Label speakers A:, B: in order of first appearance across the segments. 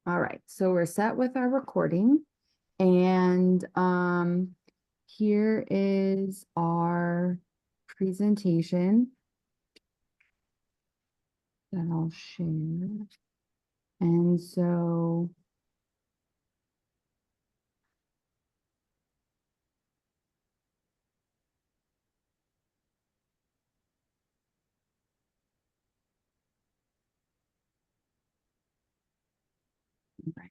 A: All right, so we're set with our recording and here is our presentation that I'll share. And so right.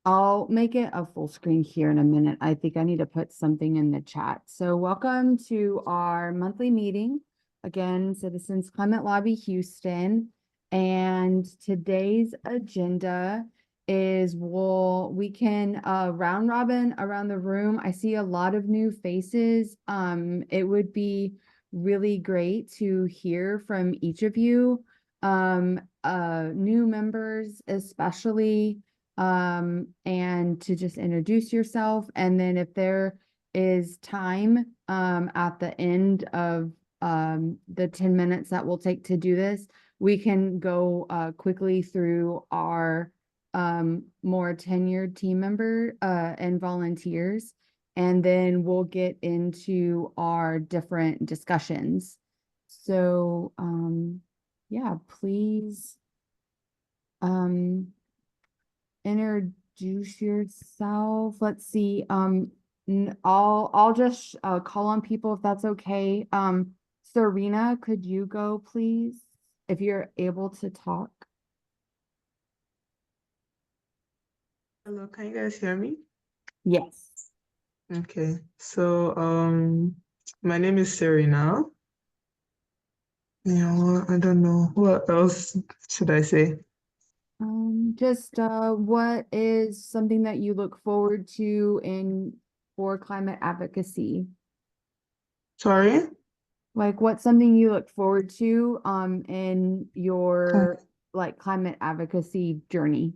A: I'll make it a full screen here in a minute. I think I need to put something in the chat. So welcome to our monthly meeting. Again, Citizens Climate Lobby Houston. And today's agenda is we can round robin around the room. I see a lot of new faces. It would be really great to hear from each of you. New members especially, and to just introduce yourself. And then if there is time at the end of the 10 minutes that we'll take to do this, we can go quickly through our more tenured team member and volunteers. And then we'll get into our different discussions. So yeah, please introduce yourself. Let's see. I'll just call on people if that's okay. Serena, could you go, please, if you're able to talk?
B: Hello, can you guys hear me?
A: Yes.
B: Okay, so my name is Serena. Yeah, well, I don't know what else should I say.
A: Just what is something that you look forward to for climate advocacy?
B: Sorry?
A: Like what's something you look forward to in
B: Oh,
A: your like climate advocacy journey?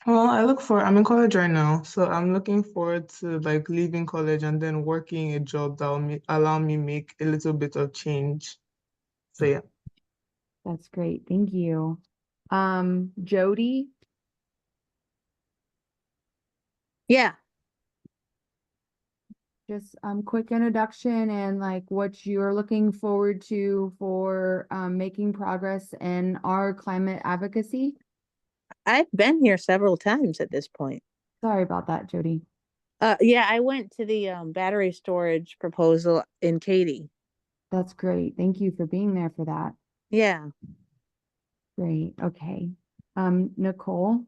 B: well, I'm in college right now, so I'm looking forward to like leaving college and then working a job that will allow me make a little bit of change. So yeah.
A: That's great. Thank you. Jody,
C: Yeah,
A: just quick introduction and like what you're looking forward to for making progress in our climate advocacy.
C: I've been here several times at this point.
A: Sorry about that, Jody.
C: Yeah, I went to the battery storage proposal in Katy.
A: That's great. Thank you for being there for that.
C: Yeah.
A: Great. Okay. Nicole.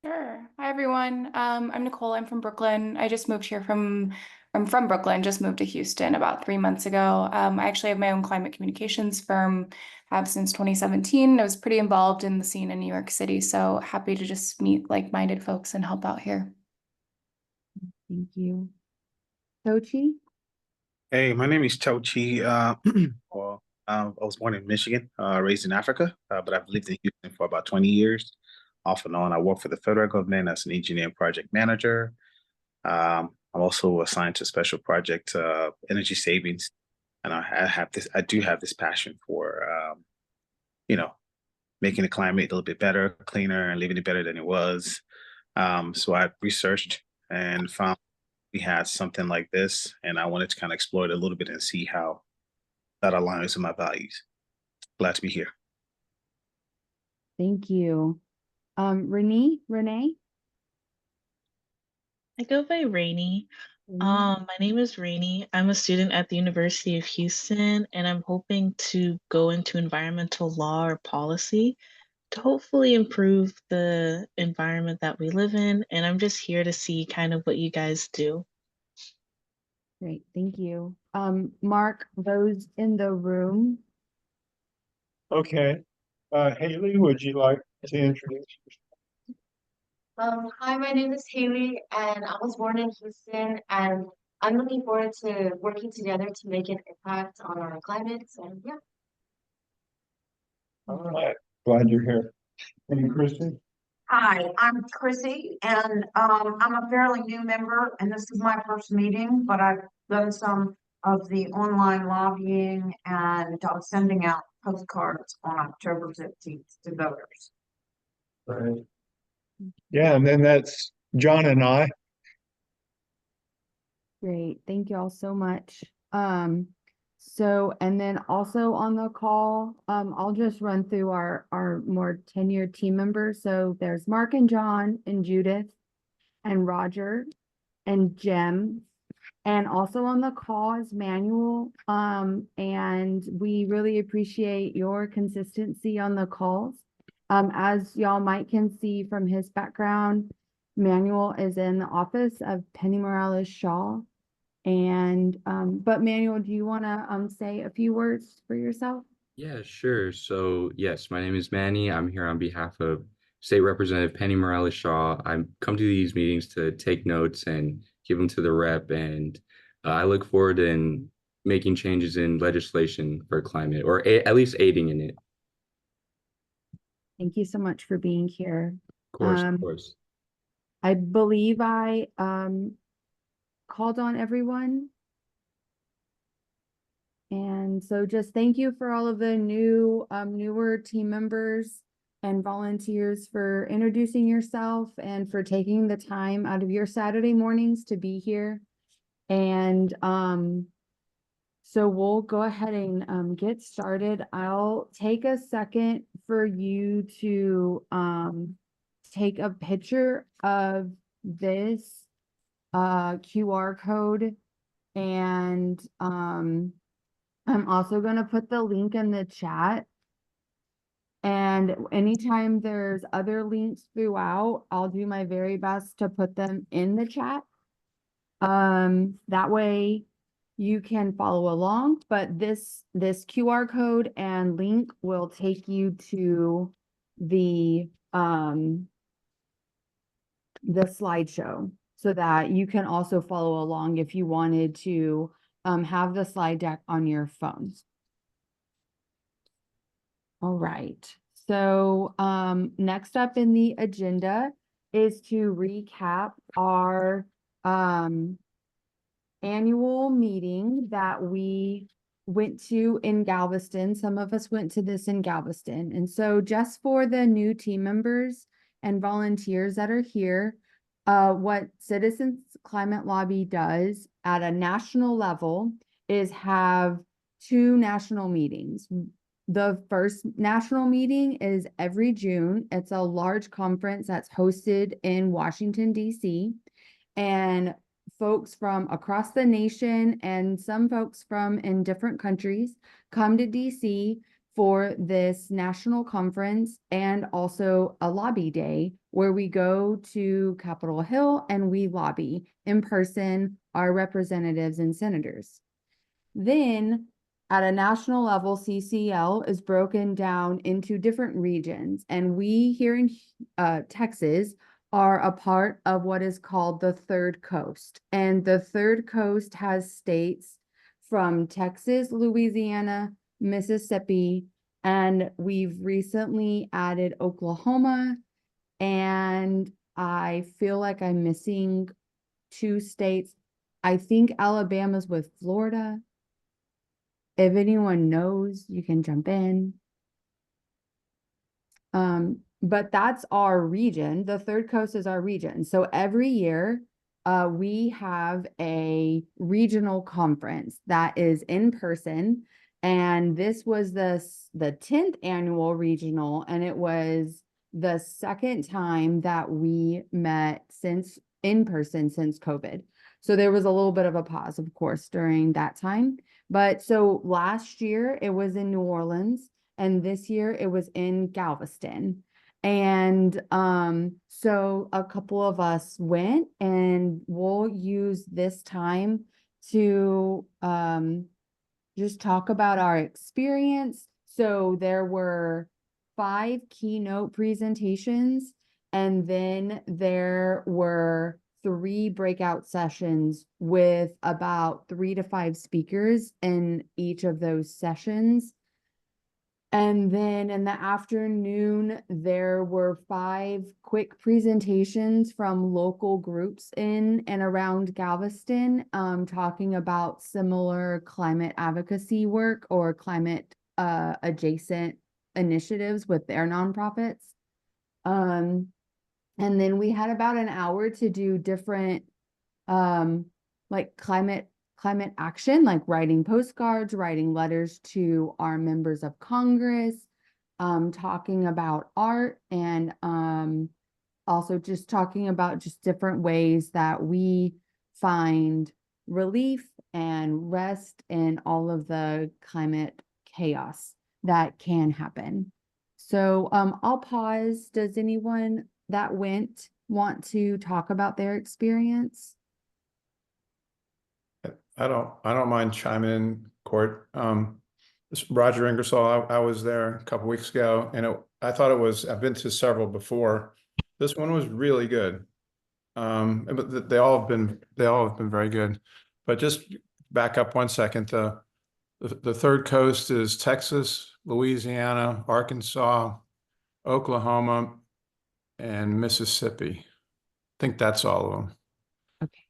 D: Sure. Hi, everyone. I'm Nicole. I'm from Brooklyn. I just moved here I'm from Brooklyn, just moved to Houston about 3 months ago. I actually have my own climate communications firm, have since 2017. I was pretty involved in the scene in New York City, so happy to just meet like-minded folks and help out here.
A: Thank you. Tochi.
E: Hey, my name is Tochi. I was born in Michigan, raised in Africa, but I've lived in Houston for about 20 years. Off and on, I work for the federal government as an engineer and project manager. I'm also assigned to special project energy savings, and I do have this passion for, you know, making the climate a little bit better, cleaner, and leaving it better than it was. So I researched and found we had something like this, and I wanted to kind of explore it a little bit and see how that aligns with my values. Glad to be here.
A: Thank you. Renee.
F: I go by Rainy. My name is Rainy. I'm a student at the University of Houston, and I'm hoping to go into environmental law or policy to hopefully improve the environment that we live in. And I'm just here to see kind of what you guys do.
A: Great, thank you. Mark, those in the room.
G: Okay. Haley, would you like to introduce yourself?
H: Hi, my name is Haley, and I was born in Houston, and I'm looking forward to working together to make an impact on our climate. So, yeah.
G: All right. Glad you're here. And Christy?
I: Hi, I'm Chrissy, and I'm a fairly new member, and this is my first meeting, but I've done some of the online lobbying and sending out postcards on October 15th to voters.
G: Right. Yeah, and then that's John and I.
A: Great, thank you all so much. So, and then also on the call, I'll just run through our more tenured team members. So there's Mark and John and Judith and Roger and Jim. And also on the call is Manuel. And we really appreciate your consistency on the calls. As y'all might can see from his background, Manuel is in the office of Penny Morales Shaw. And, but Manuel, do you want to, say a few words for yourself?
J: Yeah, sure. So yes, my name is Manny. I'm here on behalf of State Representative Penny Morales Shaw. I come to these meetings to take notes and give them to the rep, and I look forward in making changes in legislation for climate, or at least aiding in it.
A: Thank you so much for being here.
J: Of course, of course.
A: I believe I, called on everyone. And so just thank you for all of the newer team members and volunteers for introducing yourself and for taking the time out of your Saturday mornings to be here. And so we'll go ahead and get started. I'll take a second for you to take a picture of this QR code, and I'm also going to put the link in the chat. And anytime there's other links throughout, I'll do my very best to put them in the chat. That way you can follow along, but this QR code and link will take you to the slideshow, so that you can also follow along if you wanted to have the slide deck on your phones. All right, so next up in the agenda is to recap our annual meeting that we went to in Galveston. Some of us went to this in Galveston. And so just for the new team members and volunteers that are here, what Citizens Climate Lobby does at a national level is have 2 national meetings. The first national meeting is every June. It's a large conference that's hosted in Washington, D.C. And folks from across the nation and some folks from in different countries come to DC for this national conference, and also a lobby day where we go to Capitol Hill and we lobby in person our representatives and senators. Then at a national level, CCL is broken down into different regions, and we here in Texas are a part of what is called the Third Coast. And the Third Coast has states from Texas, Louisiana, Mississippi, and we've recently added Oklahoma. And I feel like I'm missing 2 states. I think Alabama's with Florida. If anyone knows, you can jump in. But that's our region. The Third Coast is our region. So every year, we have a regional conference that is in person. And this was the 10th annual regional, and it was the second time that we met in person since COVID. So there was a little bit of a pause, of course, during that time. But so last year it was in New Orleans, and this year it was in Galveston. And so a couple of us went, and we'll use this time to just talk about our experience. So there were 5 keynote presentations, and then there were 3 breakout sessions with about 3 to 5 speakers in each of those sessions. And then in the afternoon, there were 5 quick presentations from local groups in and around Galveston, talking about similar climate advocacy work or climate adjacent initiatives with their nonprofits. And then we had about an hour to do different like climate action, like writing postcards, writing letters to our members of Congress, talking about art, and also just talking about just different ways that we find relief and rest in all of the climate chaos that can happen. So I'll pause. Does anyone that went want to talk about their experience?
G: I don't mind chiming in, Court. This is Roger Ingersoll. I was there a couple weeks ago, and I thought it was. I've been to several before. This one was really good. But they all have been very good. But just back up 1 second. The third coast is Texas, Louisiana, Arkansas, Oklahoma, and Mississippi. I think that's all of them.
A: Okay.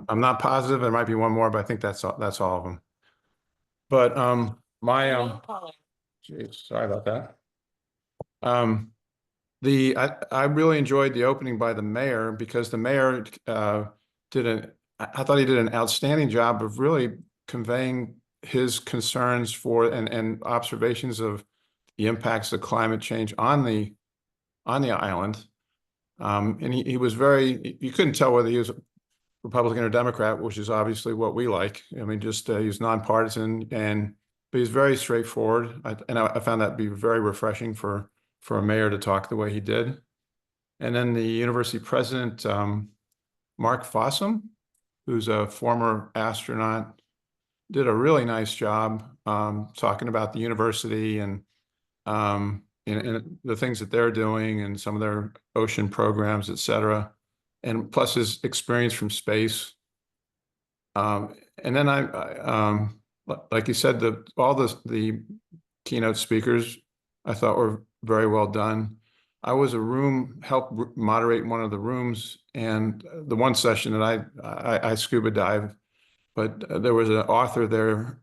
G: I'm not positive. There might be one more, but I think that's all of them. But geez, sorry about that. I really enjoyed the opening by the mayor, because the mayor I thought he did an outstanding job of really conveying his concerns for and observations of the impacts of climate change on the island. And he was you couldn't tell whether he was Republican or Democrat, which is obviously what we like. I mean, just he's nonpartisan, but he's very straightforward. I found that to be very refreshing for a mayor to talk the way he did. And then the university president, Mark Fossum, who's a former astronaut, did a really nice job talking about the university and the things that they're doing and some of their ocean programs, et cetera. And plus his experience from space. And then like you said, all the keynote speakers I thought were very well done. I was helped moderate one of the rooms, and the one session that I scuba dive, but there was an author there,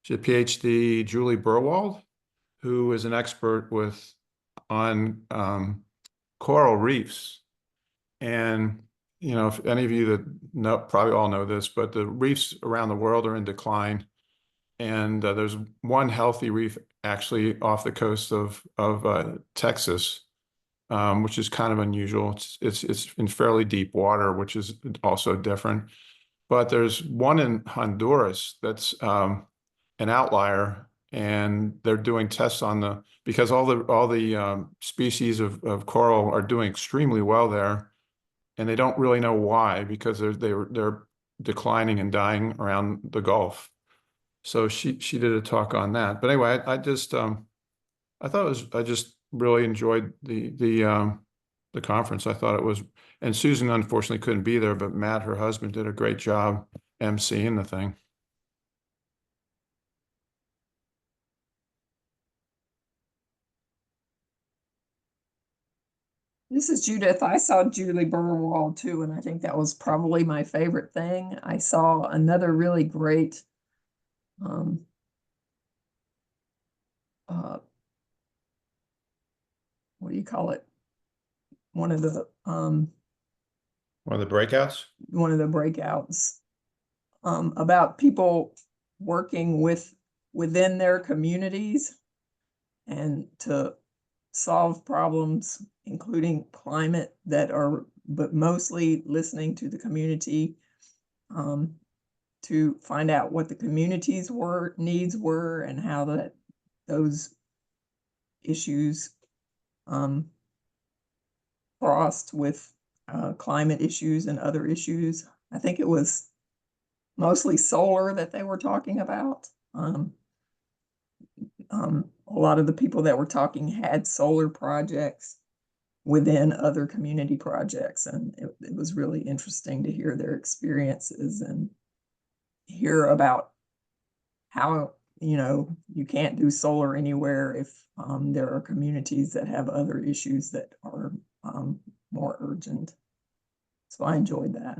G: she had a PhD, Julie Burwald, who is an expert on coral reefs. And, you know, if any of you that know, probably all know this, but the reefs around the world are in decline. And there's one healthy reef actually off the coast of Texas, which is kind of unusual. It's in fairly deep water, which is also different. But there's one in Honduras that's an outlier, and they're doing tests on because all the species of coral are doing extremely well there. And they don't really know why, because they're declining and dying around the Gulf. So she did a talk on that. But anyway, I just really enjoyed the conference. I thought it was, and Susan unfortunately couldn't be there, but Matt, her husband, did a great job emceeing the thing.
I: This is Judith. I saw Julie Burwald too, and I think that was probably my favorite thing. I saw another really great what do you call it? One of the
G: breakouts?
I: One of the breakouts about people working within their communities and to solve problems, including climate, but mostly listening to the community to find out what the community's needs were and how those issues crossed with climate issues and other issues. I think it was mostly solar that they were talking about. A lot of the people that were talking had solar projects within other community projects, and it was really interesting to hear their experiences and hear about how, you know, you can't do solar anywhere if there are communities that have other issues that are more urgent. So I enjoyed that.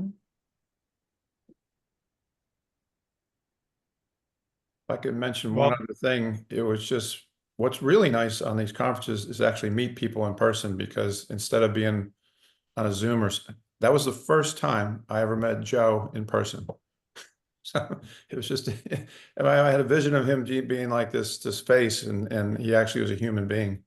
G: If I could mention
K: Well-
G: one other thing, it was just, what's really nice on these conferences is actually meet people in person, because instead of being on a Zoom that was the first time I ever met Joe in person. So it was just, I had a vision of him being like this face, and he actually was a human being.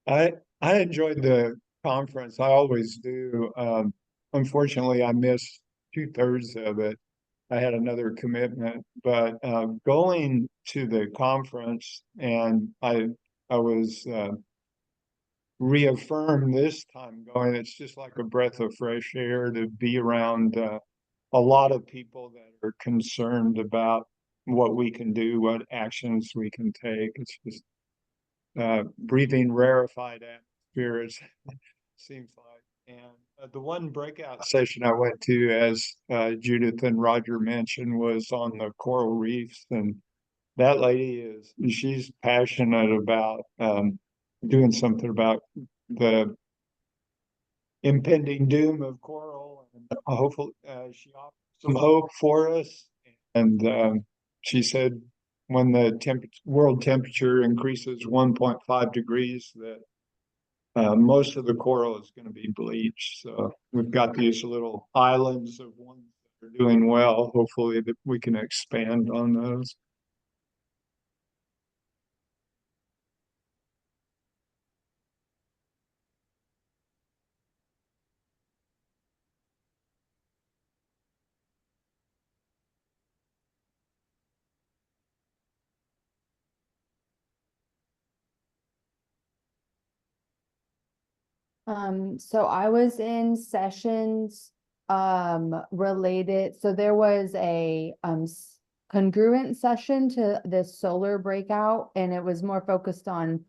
K: I enjoyed the conference. I always do. Unfortunately, I missed 2/3 of it. I had another commitment, but going to the conference, and I was reaffirmed this time going. It's just like a breath of fresh air to be around a lot of people that are concerned about what we can do, what actions we can take. It's just breathing rarefied atmosphere, it seems like. And the one breakout session I went to, as Judith and Roger mentioned, was on the coral reefs. And that lady she's passionate about doing something about the impending doom of coral. And hopefully she offers some hope for us. And she said when the world temperature increases 1.5 degrees, that most of the coral is going to be bleached. So we've got these little islands of ones that are doing well. Hopefully that we can expand on those.
A: So I was in sessions, related, so there was a, congruent session to this solar breakout, and it was more focused on,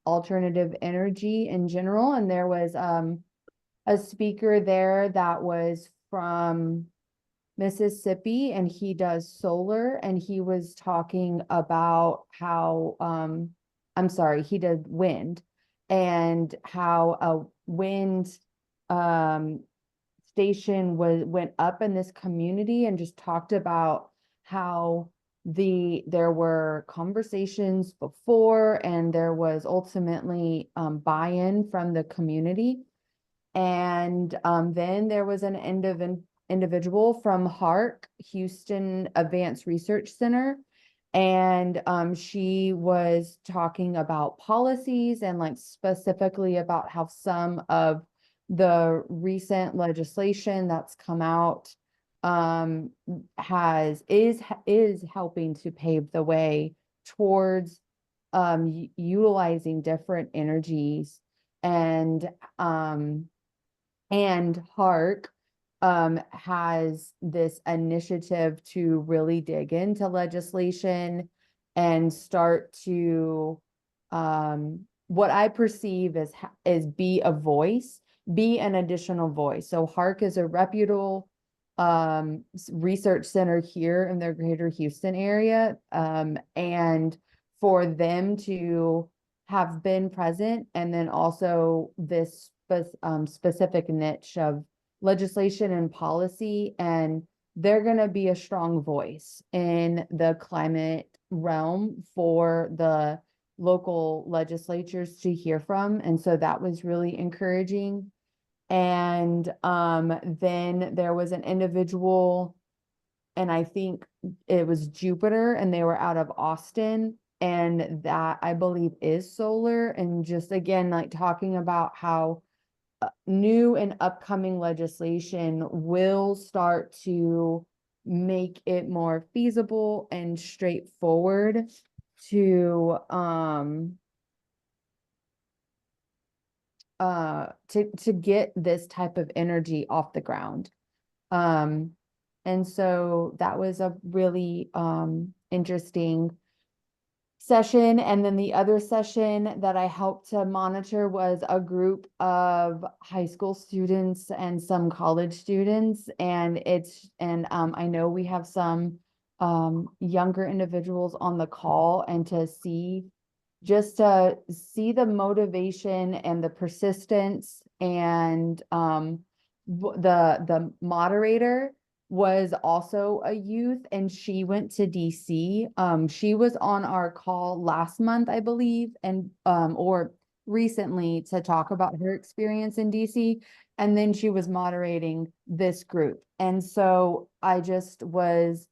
A: alternative energy in general, and there was, a speaker there that was from Mississippi, and he does solar, and he was talking about how, I'm sorry, he did wind, and how a wind station went up in this community, and just talked about how there were conversations before, and there was ultimately buy-in from the community. And then there was an individual from HARC, Houston Advanced Research Center. And she was talking about policies, and like specifically about how some of the recent legislation that's come out is helping to pave the way towards utilizing different energies. And HARC has this initiative to really dig into legislation and start to what I perceive as be a voice, be an additional voice. So HARC is a reputable research center here in the greater Houston area, and for them to have been present, and then also this specific niche of legislation and policy, and they're going to be a strong voice in the climate realm for the local legislatures to hear from. And so that was really encouraging. And then there was an individual, and I think it was Jupiter, and they were out of Austin, and that I believe is solar. And just again, like talking about how new and upcoming legislation will start to make it more feasible and straightforward to get this type of energy off the ground. And so that was a really interesting session. And then the other session that I helped to monitor was a group of high school students and some college students. And I know we have some younger individuals on the call, and to see the motivation and the persistence, and the moderator was also a youth, and she went to DC. She was on our call last month, I believe, and or recently, to talk about her experience in DC, and then she was moderating this group. And so I just was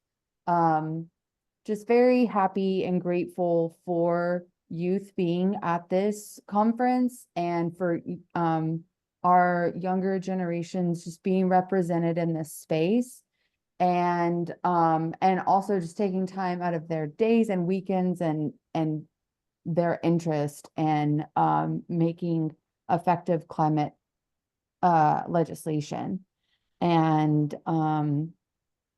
A: just very happy and grateful for youth being at this conference, and for our younger generations just being represented in this space, and also just taking time out of their days and weekends and their interest in making effective climate legislation. And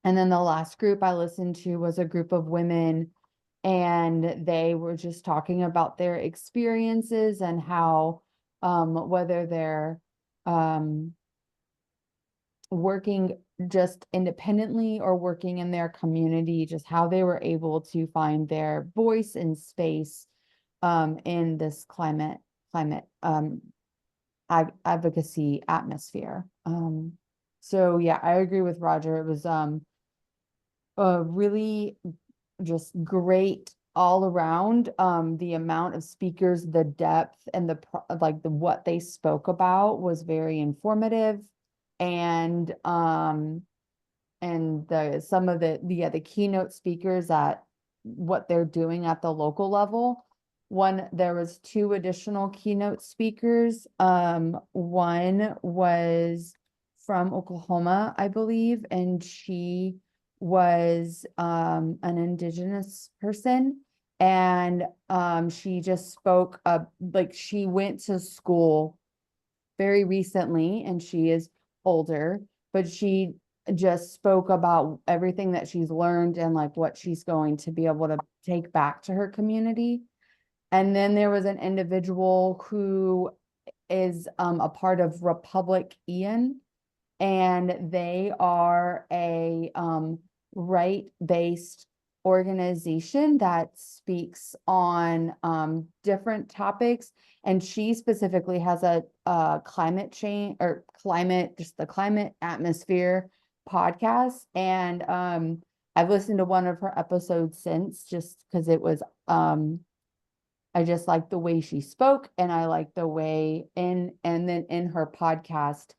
A: then the last group I listened to was a group of women, and they were just talking about their experiences and how whether they're working just independently or working in their community, just how they were able to find their voice and space in this climate advocacy atmosphere. So yeah, I agree with Roger. It was really just great all around. The amount of speakers, the depth, and what they spoke about was very informative. And some of the keynote speakers at what they're doing at the local level. There was 2 additional keynote speakers. One was from Oklahoma, I believe, and she was an Indigenous person, and she just spoke she went to school very recently, and she is older, but she just spoke about everything that she's learned and what she's going to be able to take back to her community. And then there was an individual who is a part of Republic Ian, and they are a right-based organization that speaks on different topics. And she specifically has a climate change or the climate atmosphere podcast. And I've listened to one of her episodes since, just because it was I just liked the way she spoke, and I liked the way and then in her podcast,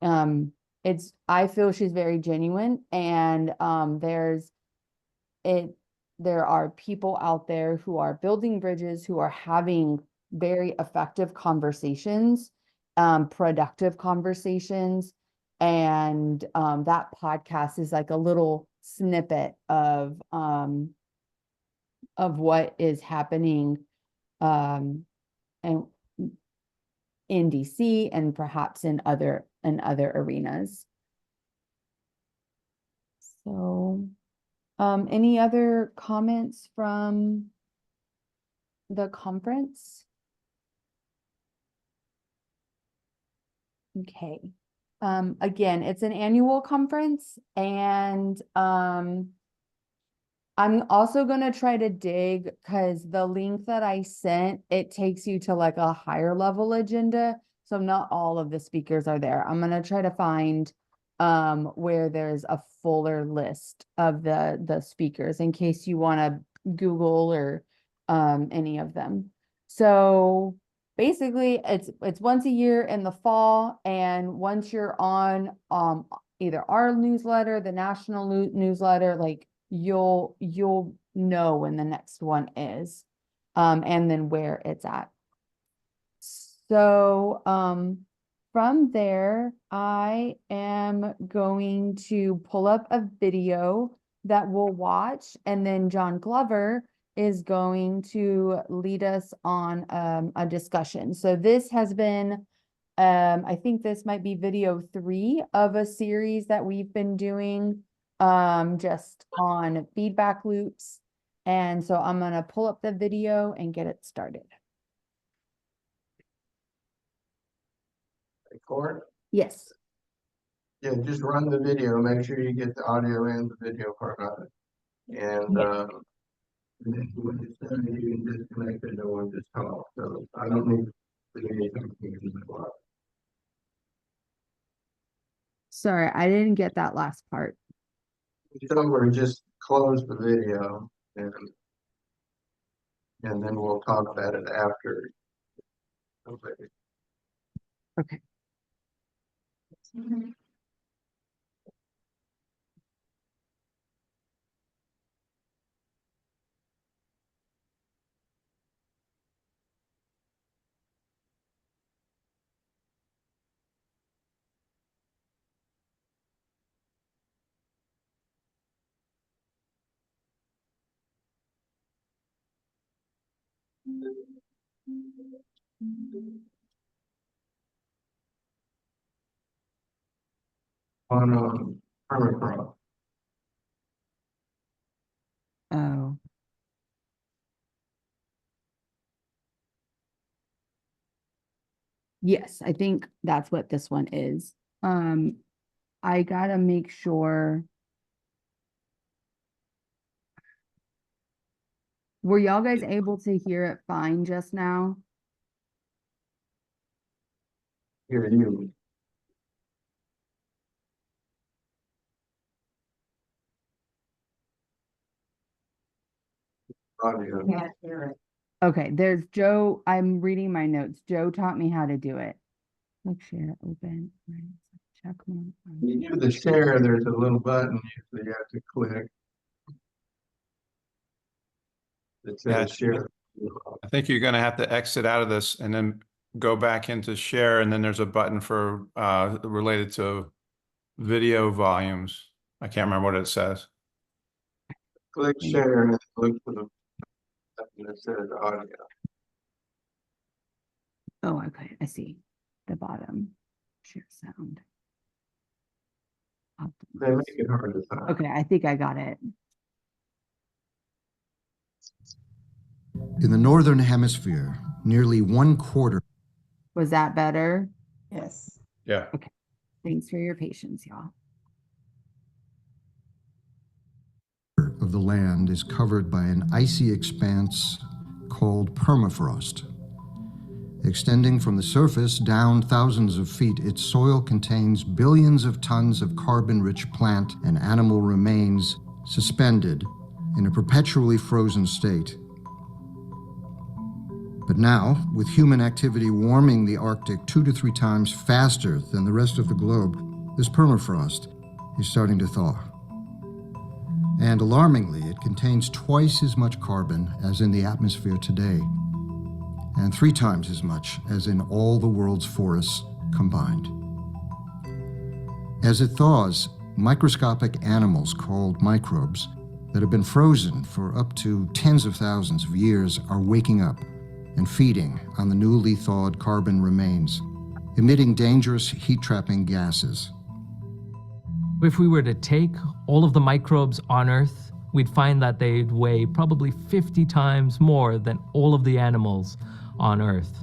A: I feel she's very genuine, and there are people out there who are building bridges, who are having very effective conversations, productive conversations. And that podcast is like a little snippet of what is happening and in DC, and perhaps in other arenas. So any other comments from the conference? Okay. Again, it's an annual conference, and I'm also going to try to dig, because the link that I sent, it takes you to a higher level agenda. So not all of the speakers are there. I'm going to try to find where there's a fuller list of the speakers, in case you want to Google or any of them. So basically it's once a year in the fall, and once you're on either our newsletter, the national newsletter, you'll know when the next one is, and then where it's at. So from there, I am going to pull up a video that we'll watch, and then John Glover is going to lead us on a discussion. So this has been, I think this might be video 3 of a series that we've been doing just on feedback loops. And so I'm gonna pull up the video and get it started.
L: Record?
A: Yes.
L: Yeah, just run the video, make sure you get the audio and the video part of it. And, and then when it's done, you can disconnect it, no one just talk, so I don't need to do anything.
A: Sorry, I didn't get that last part.
L: It's over, just close the video and then we'll talk about it after. Okay.
A: Okay.
L: On permafrost.
A: Oh. Yes, I think that's what this one is. I gotta make sure. Were y'all guys able to hear it fine just now?
L: Hear you. Audio.
H: Can't hear it.
A: Okay, there's Joe. I'm reading my notes. Joe taught me how to do it. Click share, open, right, check mark.
L: You do the share, there's a little button usually you have to click. It
G: Yeah,
L: says share.
G: I think you're gonna have to exit out of this and then go back into share, and then there's a button for related to video volumes. I can't remember what it says.
L: Click share and then look for the button that says audio.
A: Oh, okay, I see. The bottom. Share sound.
L: They make it hard to find.
A: Okay, I think I got it.
M: In the Northern Hemisphere, nearly 1/4.
A: Was that better?
I: Yes.
G: Yeah.
A: Okay. Thanks for your patience, y'all.
M: Of the land is covered by an icy expanse called permafrost. Extending from the surface down thousands of feet, its soil contains billions of tons of carbon-rich plant and animal remains suspended in a perpetually frozen state. But now, with human activity warming the Arctic 2 to 3 times faster than the rest of the globe, this permafrost is starting to thaw. And alarmingly, it contains twice as much carbon as in the atmosphere today, and 3 times as much as in all the world's forests combined. As it thaws, microscopic animals called microbes that have been frozen for up to tens of thousands of years are waking up and feeding on the newly thawed carbon remains, emitting dangerous heat-trapping gases.
N: If we were to take all of the microbes on Earth, we'd find that they'd weigh probably 50 times more than all of the animals on Earth.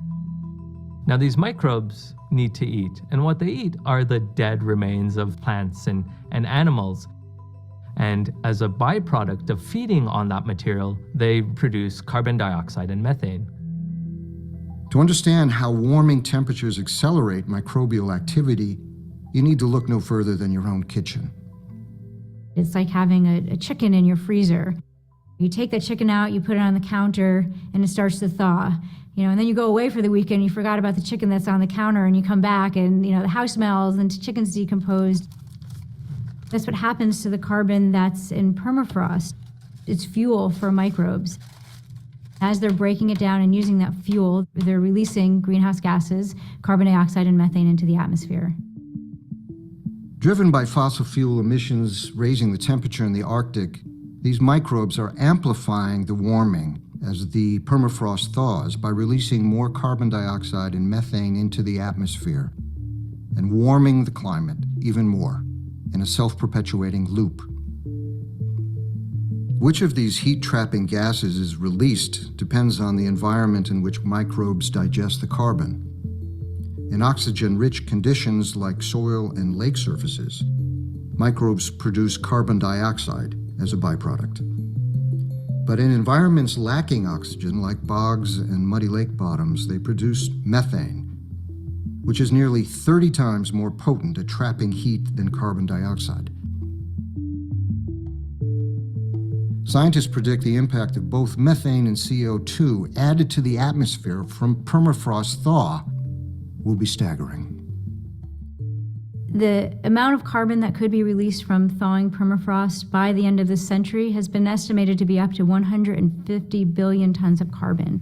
N: Now, these microbes need to eat, and what they eat are the dead remains of plants and animals. And as a byproduct of feeding on that material, they produce carbon dioxide and methane.
M: To understand how warming temperatures accelerate microbial activity, you need to look no further than your own kitchen.
O: It's like having a chicken in your freezer. You take the chicken out, you put it on the counter, and it starts to thaw. And then you go away for the weekend, you forgot about the chicken that's on the counter, and you come back and, the house smells and the chicken's decomposed. That's what happens to the carbon that's in permafrost. It's fuel for microbes. As they're breaking it down and using that fuel, they're releasing greenhouse gases, carbon dioxide and methane into the atmosphere.
M: Driven by fossil fuel emissions raising the temperature in the Arctic, these microbes are amplifying the warming as the permafrost thaws by releasing more carbon dioxide and methane into the atmosphere and warming the climate even more in a self-perpetuating loop. Which of these heat-trapping gases is released depends on the environment in which microbes digest the carbon. In oxygen-rich conditions like soil and lake surfaces, microbes produce carbon dioxide as a byproduct. But in environments lacking oxygen, like bogs and muddy lake bottoms, they produce methane, which is nearly 30 times more potent at trapping heat than carbon dioxide. Scientists predict the impact of both methane and CO2 added to the atmosphere from permafrost thaw will be staggering.
O: The amount of carbon that could be released from thawing permafrost by the end of this century has been estimated to be up to 150 billion tons of carbon.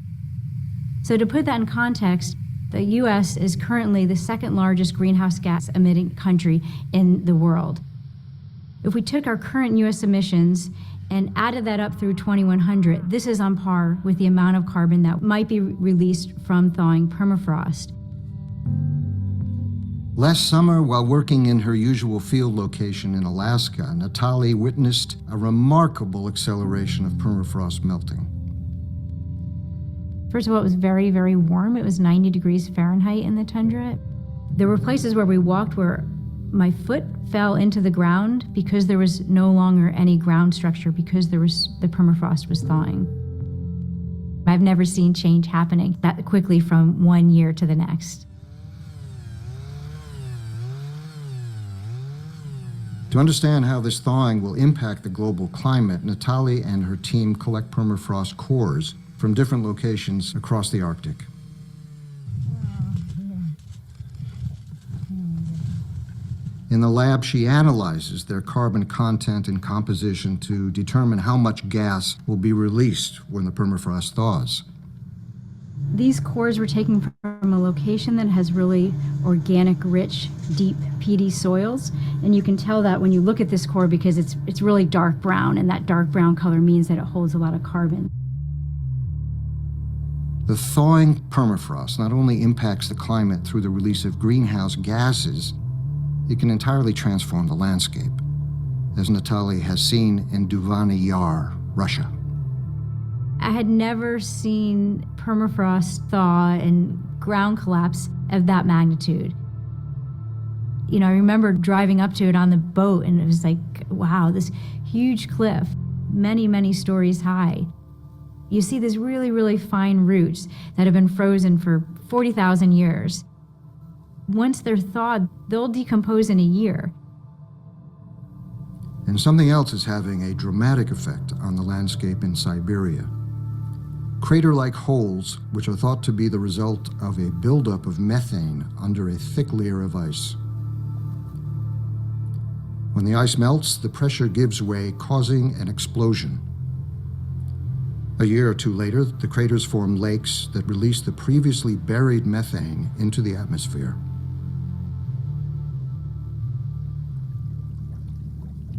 O: So to put that in context, the US is currently the second largest greenhouse gas emitting country in the world. If we took our current US emissions and added that up through 2100, this is on par with the amount of carbon that might be released from thawing permafrost.
M: Last summer, while working in her usual field location in Alaska, Natalie witnessed a remarkable acceleration of permafrost melting.
O: First of all, it was very, very warm. It was 90 degrees Fahrenheit in the tundra. There were places where we walked where my foot fell into the ground because there was no longer any ground structure because the permafrost was thawing. I've never seen change happening that quickly from one year to the next.
M: To understand how this thawing will impact the global climate, Natalie and her team collect permafrost cores from different locations across the Arctic. In the lab, she analyzes their carbon content and composition to determine how much gas will be released when the permafrost thaws.
O: These cores were taken from a location that has really organic, rich, deep, peaty soils. And you can tell that when you look at this core because it's really dark brown, and that dark brown color means that it holds a lot of carbon.
M: The thawing permafrost not only impacts the climate through the release of greenhouse gases, it can entirely transform the landscape, as Natalie has seen in Duvany Yar, Russia.
O: I had never seen permafrost thaw and ground collapse of that magnitude. You know, I remember driving up to it on the boat, and it was like, wow, this huge cliff, many, many stories high. You see these really, really fine roots that have been frozen for 40,000 years. Once they're thawed, they'll decompose in a year.
M: And something else is having a dramatic effect on the landscape in Siberia. Crater-like holes, which are thought to be the result of a buildup of methane under a thick layer of ice. When the ice melts, the pressure gives way, causing an explosion. A year or two later, the craters form lakes that release the previously buried methane into the atmosphere.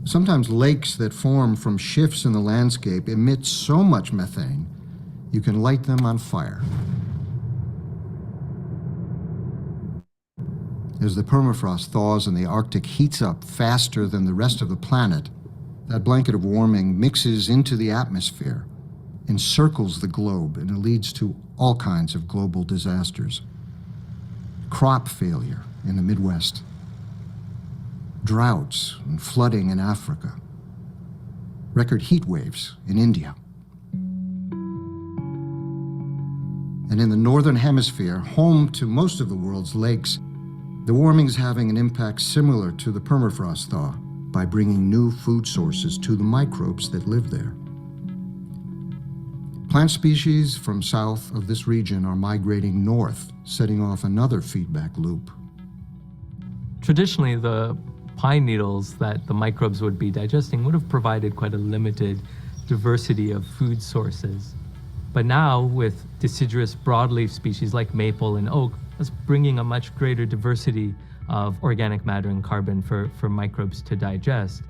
M: Sometimes lakes that form from shifts in the landscape emit so much methane, you can light them on fire. As the permafrost thaws and the Arctic heats up faster than the rest of the planet, that blanket of warming mixes into the atmosphere, encircles the globe, and it leads to all kinds of global disasters. Crop failure in the Midwest, droughts and flooding in Africa, record heat waves in India. And in the Northern Hemisphere, home to most of the world's lakes, the warming is having an impact similar to the permafrost thaw by bringing new food sources to the microbes that live there. Plant species from south of this region are migrating north, setting off another feedback loop.
N: Traditionally, the pine needles that the microbes would be digesting would have provided quite a limited diversity of food sources. But now, with deciduous broadleaf species like maple and oak, that's bringing a much greater diversity of organic matter and carbon for microbes to digest.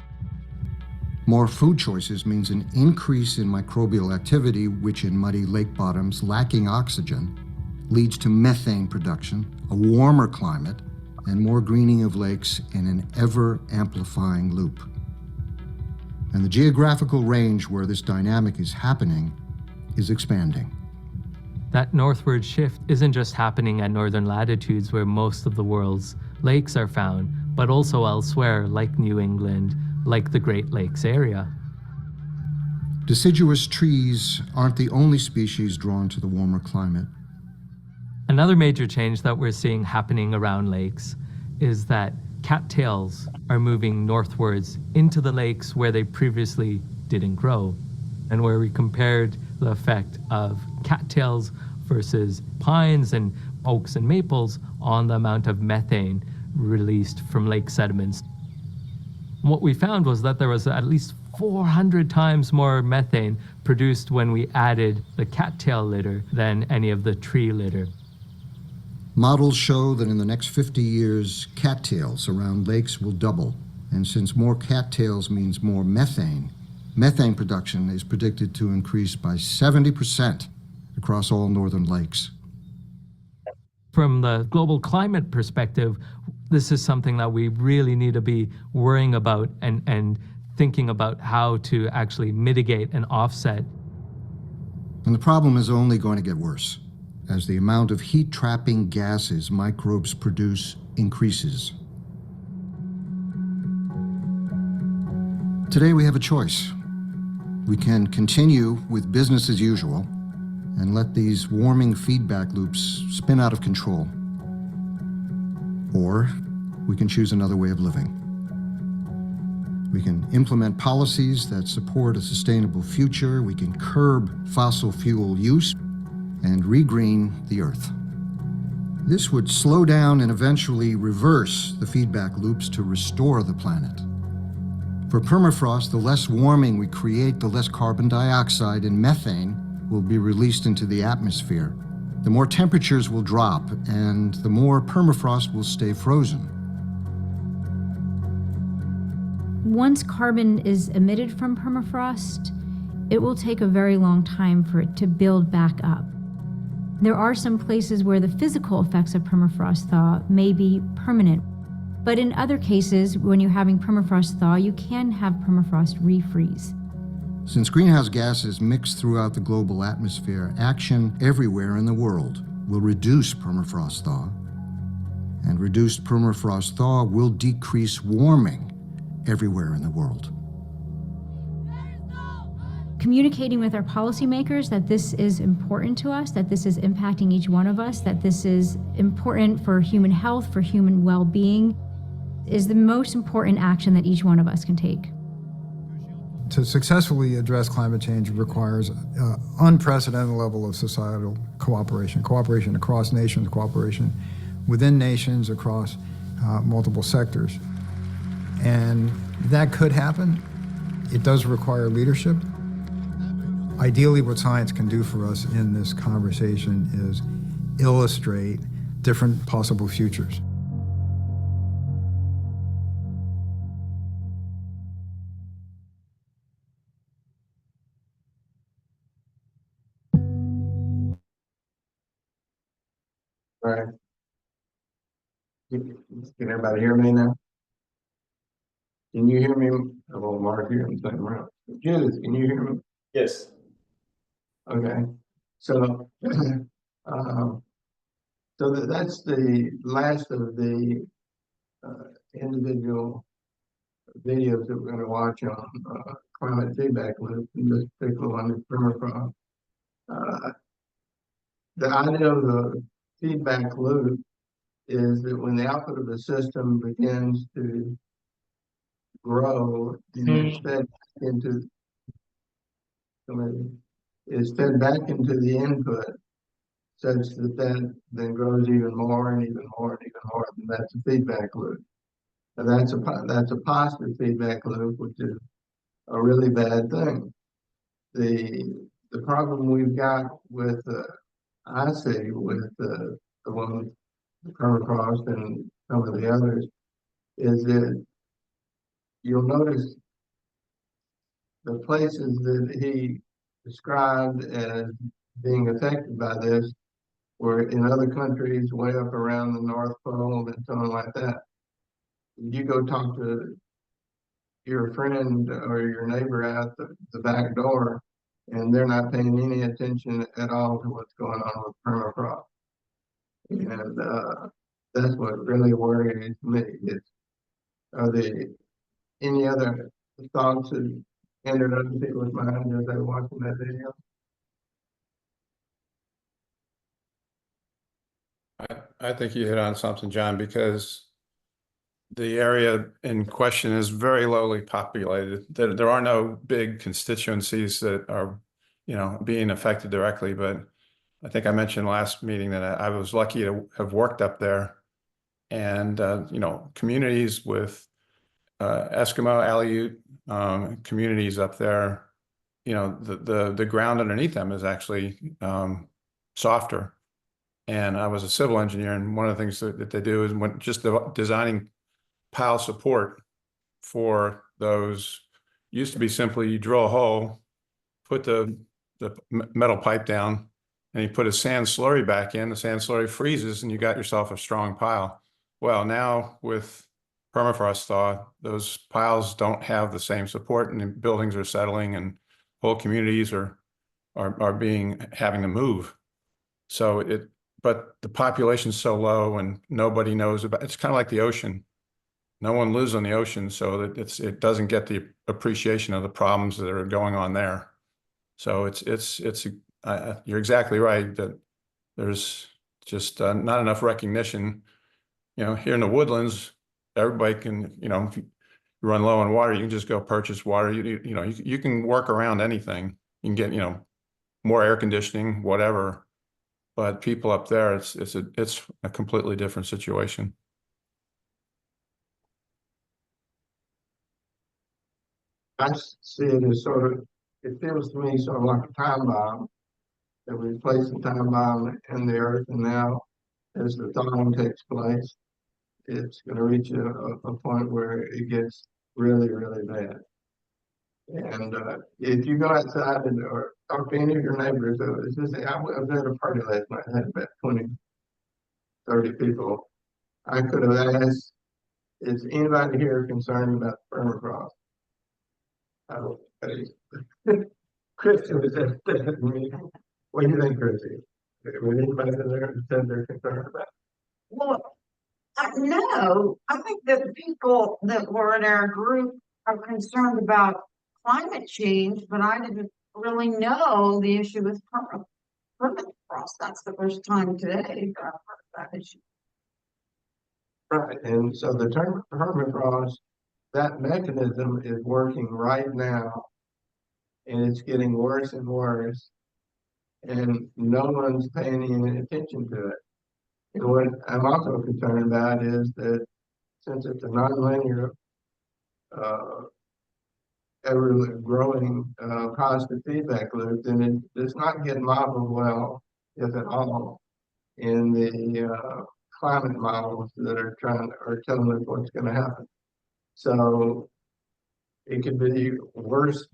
M: More food choices means an increase in microbial activity, which in muddy lake bottoms lacking oxygen leads to methane production, a warmer climate, and more greening of lakes in an ever-amplifying loop. And the geographical range where this dynamic is happening is expanding.
N: That northward shift isn't just happening at northern latitudes where most of the world's lakes are found, but also elsewhere like New England, like the Great Lakes area.
M: Deciduous trees aren't the only species drawn to the warmer climate.
N: Another major change that we're seeing happening around lakes is that cattails are moving northwards into the lakes where they previously didn't grow, and where we compared the effect of cattails versus pines and oaks and maples on the amount of methane released from lake sediments. What we found was that there was at least 400 times more methane produced when we added the cattail litter than any of the tree litter.
M: Models show that in the next 50 years, cattails around lakes will double. And since more cattails means more methane, methane production is predicted to increase by 70% across all northern lakes.
N: From the global climate perspective, this is something that we really need to be worrying about and thinking about how to actually mitigate and offset.
M: And the problem is only going to get worse as the amount of heat-trapping gases microbes produce increases. Today we have a choice. We can continue with business as usual and let these warming feedback loops spin out of control. Or we can choose another way of living. We can implement policies that support a sustainable future. We can curb fossil fuel use and regreen the Earth. This would slow down and eventually reverse the feedback loops to restore the planet. For permafrost, the less warming we create, the less carbon dioxide and methane will be released into the atmosphere. The more temperatures will drop, and the more permafrost will stay frozen.
O: Once carbon is emitted from permafrost, it will take a very long time for it to build back up. There are some places where the physical effects of permafrost thaw may be permanent, but in other cases, when you're having permafrost thaw, you can have permafrost refreeze.
M: Since greenhouse gases mix throughout the global atmosphere, action everywhere in the world will reduce permafrost thaw. And reduced permafrost thaw will decrease warming everywhere in the world.
O: Communicating with our policymakers that this is important to us, that this is impacting each one of us, that this is important for human health, for human well-being, is the most important action that each one of us can take.
P: To successfully address climate change requires unprecedented level of societal cooperation across nations, cooperation within nations, across multiple sectors. And that could happen. It does require leadership. Ideally, what science can do for us in this conversation is illustrate different possible futures.
L: All right. Can everybody hear me now? Can you hear me? I will mark here and second round. Judith, can you hear me?
Q: Yes.
L: Okay. So, that's the last of the individual videos that we're going to watch on climate feedback loop, in this particular one is permafrost. The idea of the feedback loop is that when the output of the system begins to grow and it's fed into the input such that then grows even more and even more and even more, and that's a feedback loop. And that's a positive feedback loop, which is a really bad thing. The problem we've got with I see with the one with the permafrost and some of the others is that you'll notice the places that he described as being affected by this were in other countries way up around the North Pole and something like that. You go talk to your friend or your neighbor out the back door, and they're not paying any attention at all to what's going on with permafrost. And that's what really worries me. Are there any other thoughts that entered other people's minds as they were watching that video?
G: I think you hit on something, John, because the area in question is very lowly populated. There are no big constituencies that are, being affected directly. But I think I mentioned last meeting that I was lucky to have worked up there, and communities with Eskimo, Aleut communities up there. The ground underneath them is actually softer. And I was a civil engineer, and one of the things that they do is when just designing pile support for those used to be simply you drill a hole, put the metal pipe down, and you put a sand slurry back in. The sand slurry freezes, and you got yourself a strong pile. Well, now with permafrost thaw, those piles don't have the same support, and the buildings are settling, and whole communities are having to move. But the population's so low, and nobody knows about. It's kind of like the ocean. No one lives on the ocean, so that it doesn't get the appreciation of the problems that are going on there. So you're exactly right that there's just not enough recognition. Here in the woodlands, everybody can, if you run low on water, you can just go purchase water. You can work around anything. You can get, more air conditioning, whatever. But people up there, it's a completely different situation.
L: I see it as it feels to me sort of like a time bomb, that we place a time bomb in the earth, and now as the thawing takes place, it's going to reach a point where it gets really, really bad. And if you go outside or talk to any of your neighbors, I was at a party last night, I had about 20, 30 people. I could have asked, is anybody here concerned about permafrost? I don't think Christy was at that meeting. What do you think, Christy? Was anybody there that said they're concerned about it?
Q: Well, no, I think that the people that were in our group are concerned about climate change, but I didn't really know the issue with permafrost. That's the first time today that I've heard that issue.
L: Right, and so the term permafrost, that mechanism is working right now, and it's getting worse and worse, and no one's paying any attention to it. And what I'm also concerned about is that since it's a nonlinear, ever growing positive feedback loop, then it does not get modeled well, if at all, in the climate models that are telling us what's going to happen. So it could be worse.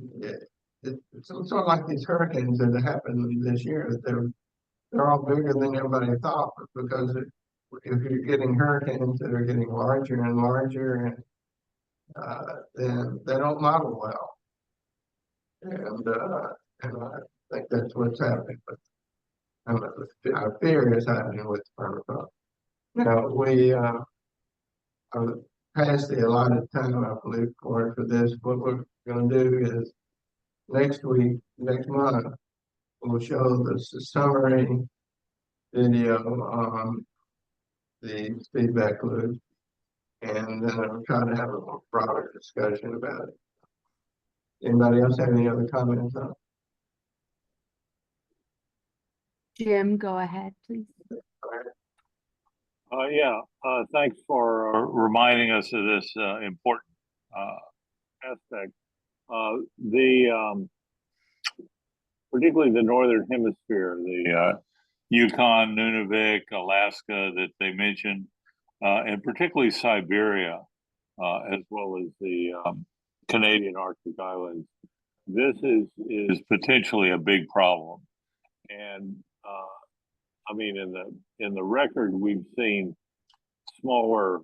L: It's sort of like these hurricanes that have happened this year. They're all bigger than everybody thought, because if you're getting hurricanes that are getting larger and larger, and then they don't model well. And I think that's what's happening. But I fear is happening with permafrost. Now we are past the allotted time, I believe, for this. What we're going to do is next month, we'll show the summary video on the feedback loop, and then I'll try to have a more broader discussion about it. Anybody else have any other comments on it?
A: Jim, go ahead, please.
R: Thanks for reminding us of this important aspect. Particularly the Northern Hemisphere, the Yukon, Nunavik, Alaska that they mentioned, and particularly Siberia, as well as the Canadian Arctic Islands. This is potentially a big problem. And I mean, in the record, we've seen smaller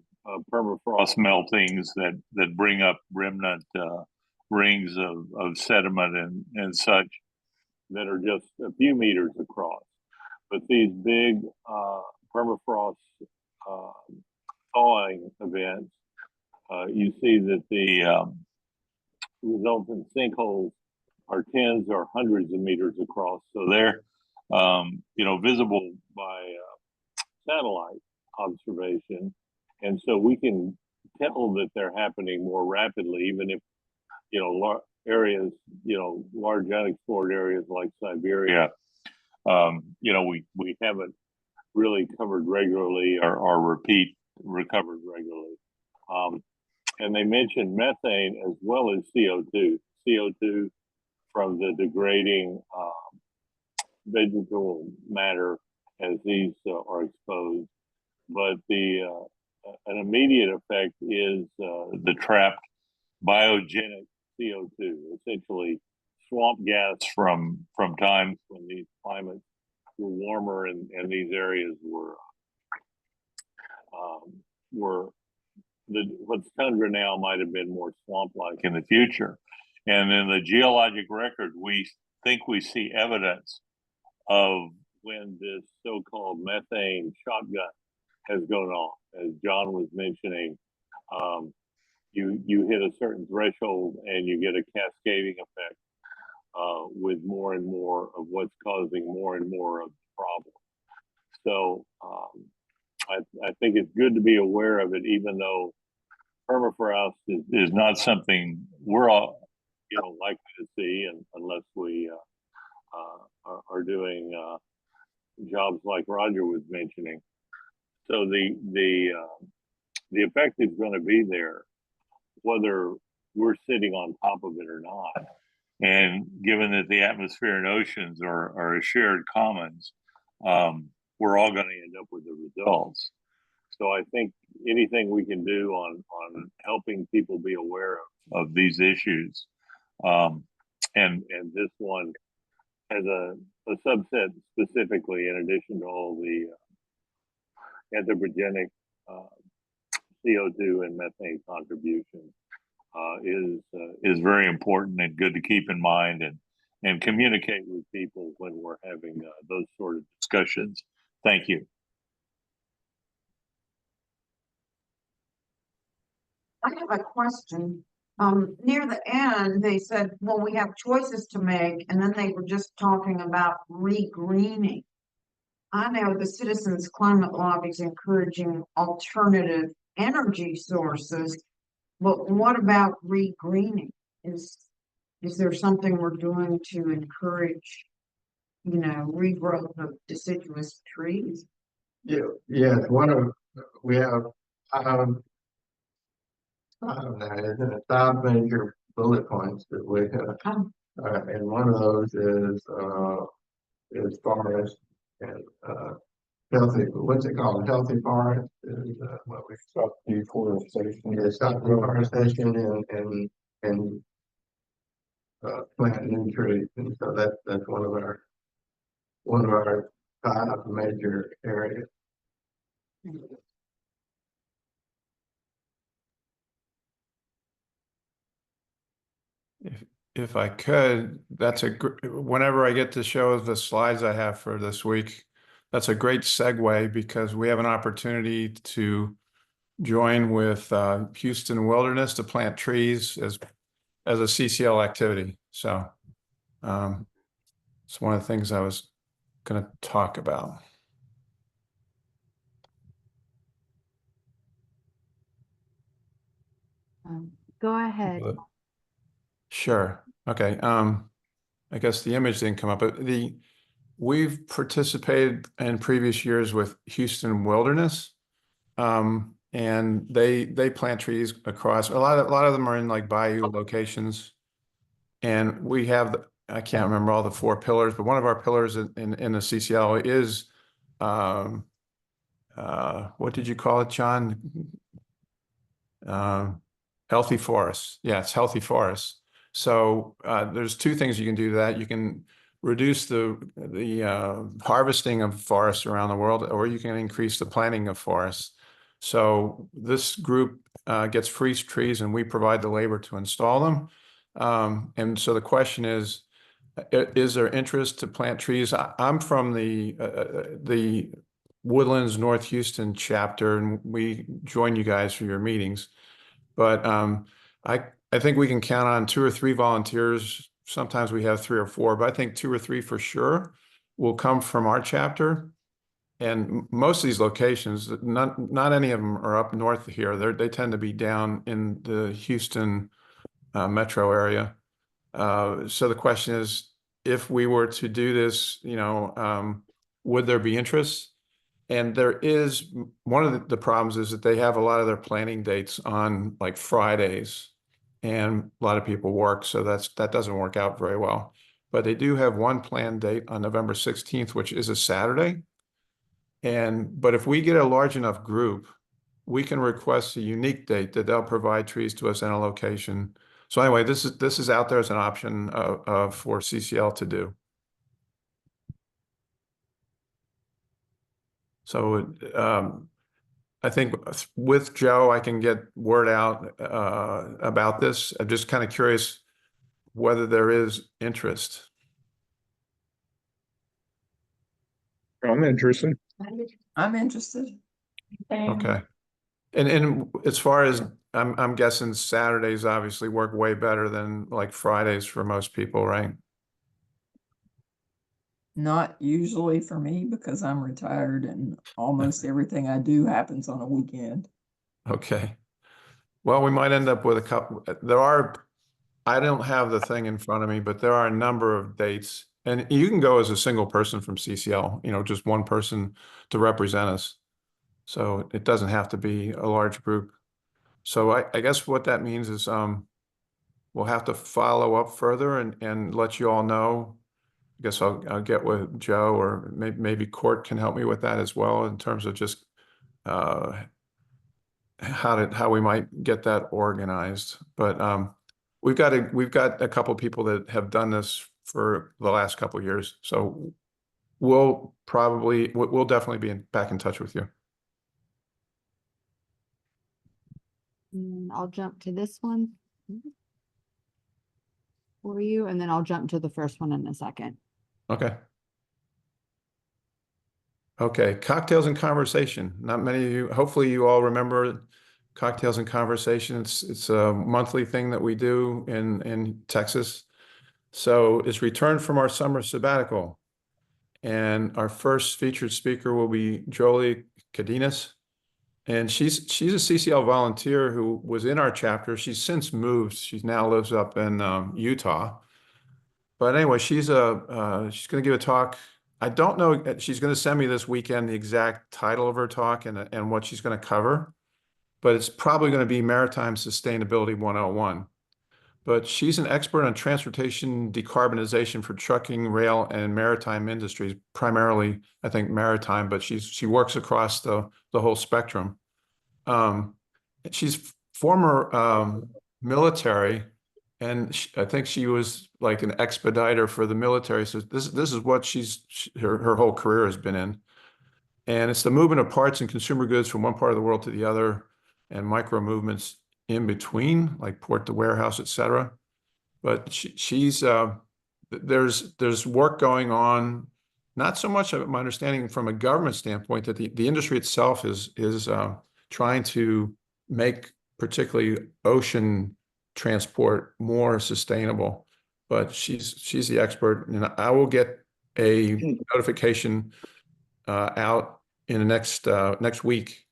R: permafrost meltings that bring up remnant rings of sediment and such that are just a few meters across. But these big permafrost thawing events, you see that the resultant sinkholes are tens or hundreds of meters across. So they're, visible by satellite observation. And so we can tell that they're happening more rapidly, even if, areas, large unexplored areas like Siberia, we haven't really covered regularly or recovered regularly. And they mentioned methane as well as CO2. CO2 from the degrading vegetal matter as these are exposed. But an immediate effect is the trapped biogenic CO2, essentially swamp gas from times when these climates were warmer and these areas what's tundra now might have been more swamp-like in the future. And in the geologic record, we think we see evidence of when this so-called methane shotgun has gone off. As John was mentioning, you hit a certain threshold and you get a cascading effect with more and more of what's causing more and more of the problem. So I think it's good to be aware of it, even though permafrost is not something we're all likely to see, unless we are doing jobs like Roger was mentioning. So the effect is going to be there, whether we're sitting on top of it or not. And given that the atmosphere and oceans are a shared commons, we're all going to end up with the results. So I think anything we can do on helping people be aware of these issues, and this one has a subset specifically, in addition to all the anthropogenic CO2 and methane contributions, is very important and good to keep in mind and communicate with people when we're having those sort of discussions. Thank you.
Q: I have a question. Near the end, they said, well, we have choices to make, and then they were just talking about re-greening. I know the Citizens Climate Lobby is encouraging alternative energy sources, but what about re-greening? Is there something we're doing to encourage, regrowth of deciduous trees?
L: Yeah, we have there's 5 major bullet points that we have, and one of those is forest and healthy. What's it called? Healthy forest is what we stop deforestation. Yeah, stop deforestation and plant new trees, and so that's one of our 5 major areas.
G: If I could, whenever I get to show the slides I have for this week, that's a great segue, because we have an opportunity to join with Houston Wilderness to plant trees as a CCL activity. So it's one of the things I was going to talk about.
A: Go ahead.
G: Sure. Okay. I guess the image didn't come up, but we've participated in previous years with Houston Wilderness, and they plant trees across a lot of them are in like bayou locations, and we have I can't remember all the 4 pillars, but one of our pillars in the CCL is what did you call it, John? Healthy forests. Yeah, it's healthy forests. So there's 2 things you can do to that. You can reduce the harvesting of forests around the world, or you can increase the planting of forests. So this group gets free trees and we provide the labor to install them. And so the question is there interest to plant trees? I'm from the Woodlands North Houston chapter, and we join you guys for your meetings. But I think we can count on 2 or 3 volunteers. Sometimes we have 3 or 4, but I think 2 or 3 for sure will come from our chapter. And most of these locations, not any of them are up north here. They tend to be down in the Houston metro area. So the question is, if we were to do this, would there be interest? And there is, one of the problems is that they have a lot of their planning dates on like Fridays, and a lot of people work, so that doesn't work out very well. But they do have one planned date on November 16th, which is a Saturday. But if we get a large enough group, we can request a unique date that they'll provide trees to us in a location. So anyway, this is out there as an option for CCL to do. So I think with Joe, I can get word out about this. I'm just kind of curious whether there is interest.
K: I'm interested.
I: I'm interested.
G: Okay. And as far as I'm guessing Saturdays obviously work way better than like Fridays for most people, right?
I: Not usually for me because I'm retired and almost everything I do happens on a weekend.
G: Okay. Well, we might end up with a couple. I don't have the thing in front of me, but there are a number of dates. And you can go as a single person from CCL, just one person to represent us. So it doesn't have to be a large group. So I guess what that means is we'll have to follow up further and let you all know. I guess I'll get with Joe, or maybe Court can help me with that as well in terms of just how we might get that organized. But we've got a couple people that have done this for the last couple of years, so we'll definitely be back in touch with you.
A: And I'll jump to this one for you, and then I'll jump to the first one in a second.
G: Okay. Okay, Cocktails and Conversation. Not many of you, hopefully you all remember Cocktails and Conversation. It's a monthly thing that we do in Texas. So it's returned from our summer sabbatical. And our first featured speaker will be Jolie Cadenas. And she's a CCL volunteer who was in our chapter. She's since moved. She now lives up in Utah. But anyway, she's going to give a talk. I don't know. She's going to send me this weekend the exact title of her talk and what she's going to cover. But it's probably going to be Maritime Sustainability 101. But she's an expert on transportation decarbonization for trucking, rail, and maritime industries, primarily, I think, maritime, but she works across the whole spectrum. She's former military, and I think she was like an expediter for the military. So this is what her whole career has been in. And it's the movement of parts and consumer goods from one part of the world to the other, and micro movements in between, like port to warehouse, et cetera. But there's work going on, not so much of my understanding from a government standpoint, that the industry itself is trying to make particularly ocean transport more sustainable. But she's the expert, and I will get a notification out in the next week.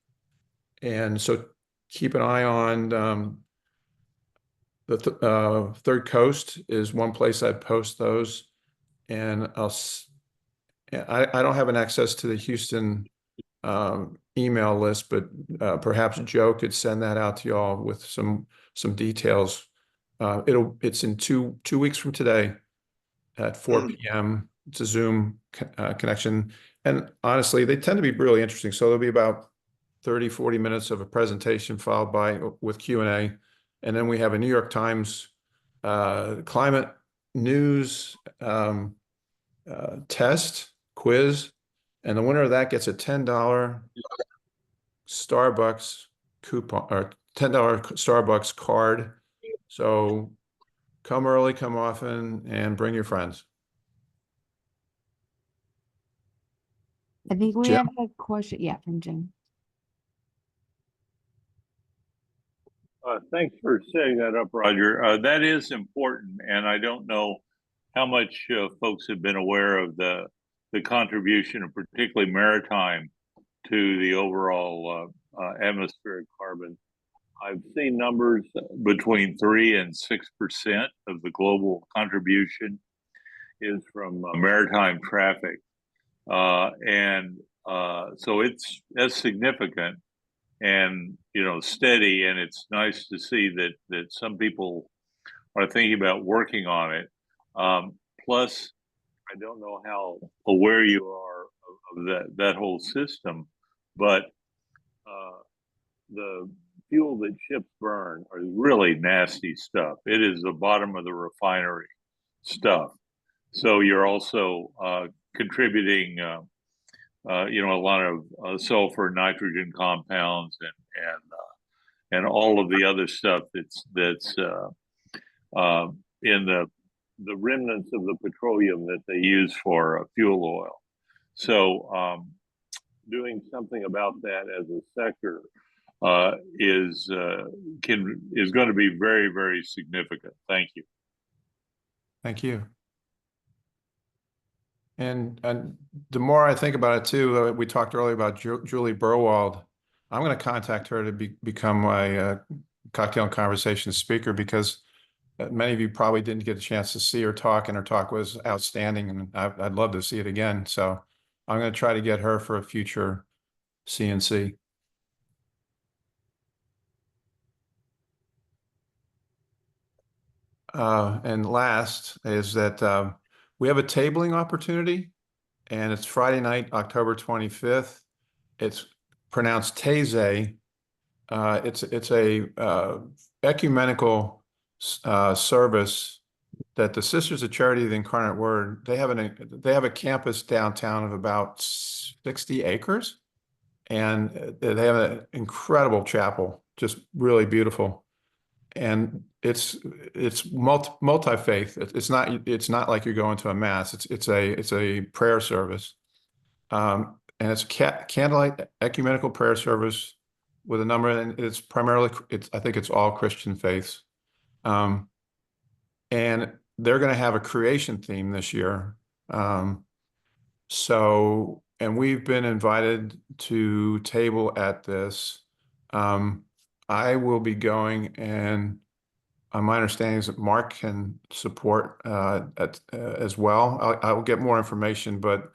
G: And so keep an eye on the Third Coast is one place I'd post those, and I don't have an access to the Houston email list, but perhaps Joe could send that out to y'all with some details. It's in two weeks from today at 4 p.m. It's a Zoom connection, and honestly, they tend to be really interesting. So there'll be about 30-40 minutes of a presentation followed with Q&A. And then we have a New York Times climate news test quiz. And the winner of that gets a $10 Starbucks coupon or $10 Starbucks card. So come early, come often, and bring your friends.
A: I think we
G: Jim?
A: have a question, yeah, from Jim.
R: Thanks for setting that up, Roger. That is important, and I don't know how much folks have been aware of the contribution, of particularly maritime, to the overall atmospheric carbon. I've seen numbers between 3 and 6% of the global contribution is from maritime traffic, and so that's significant and steady. And it's nice to see that some people are thinking about working on it. Plus, I don't know how aware you are of that whole system, but the fuel that ships burn are really nasty stuff. It is the bottom of the refinery stuff. So you're also contributing, a lot of sulfur, nitrogen compounds, and all of the other stuff that's in the remnants of the petroleum that they use for fuel oil. So doing something about that as a sector is going to be very, very significant. Thank you.
G: Thank you. And the more I think about it too, we talked earlier about Julie Burwald. I'm going to contact her to become my cocktail and conversation speaker, because many of you probably didn't get a chance to see her talk, and her talk was outstanding, and I'd love to see it again. So I'm going to try to get her for a future CNC. And last is that we have a tabling opportunity, and it's Friday night, October 25th. It's pronounced Taizé. It's a ecumenical service that the Sisters of Charity of the Incarnate Word, they have a campus downtown of about 60 acres, and they have an incredible chapel, just really beautiful. And it's multi-faith. It's not like you're going to a mass. It's a prayer service, and it's candlelight ecumenical prayer service with a number, and it's primarily I think it's all Christian faiths, and they're going to have a creation theme this year. So, and we've been invited to table at this. I will be going, and my understanding is that Mark can support as well. I will get more information, but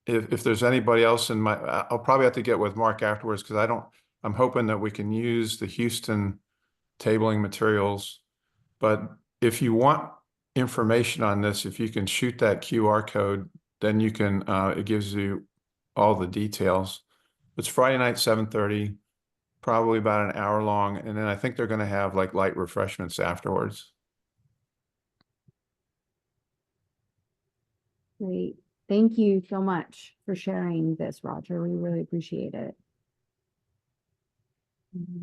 G: if there's anybody else I'll probably have to get with Mark afterwards, because I'm hoping that we can use the Houston tabling materials. But if you want information on this, if you can shoot that QR code, then you can, it gives you all the details. It's Friday night, 7:30, probably about an hour long. And then I think they're going to have like light refreshments afterwards.
A: Great. Thank you so much for sharing this, Roger. We really appreciate it.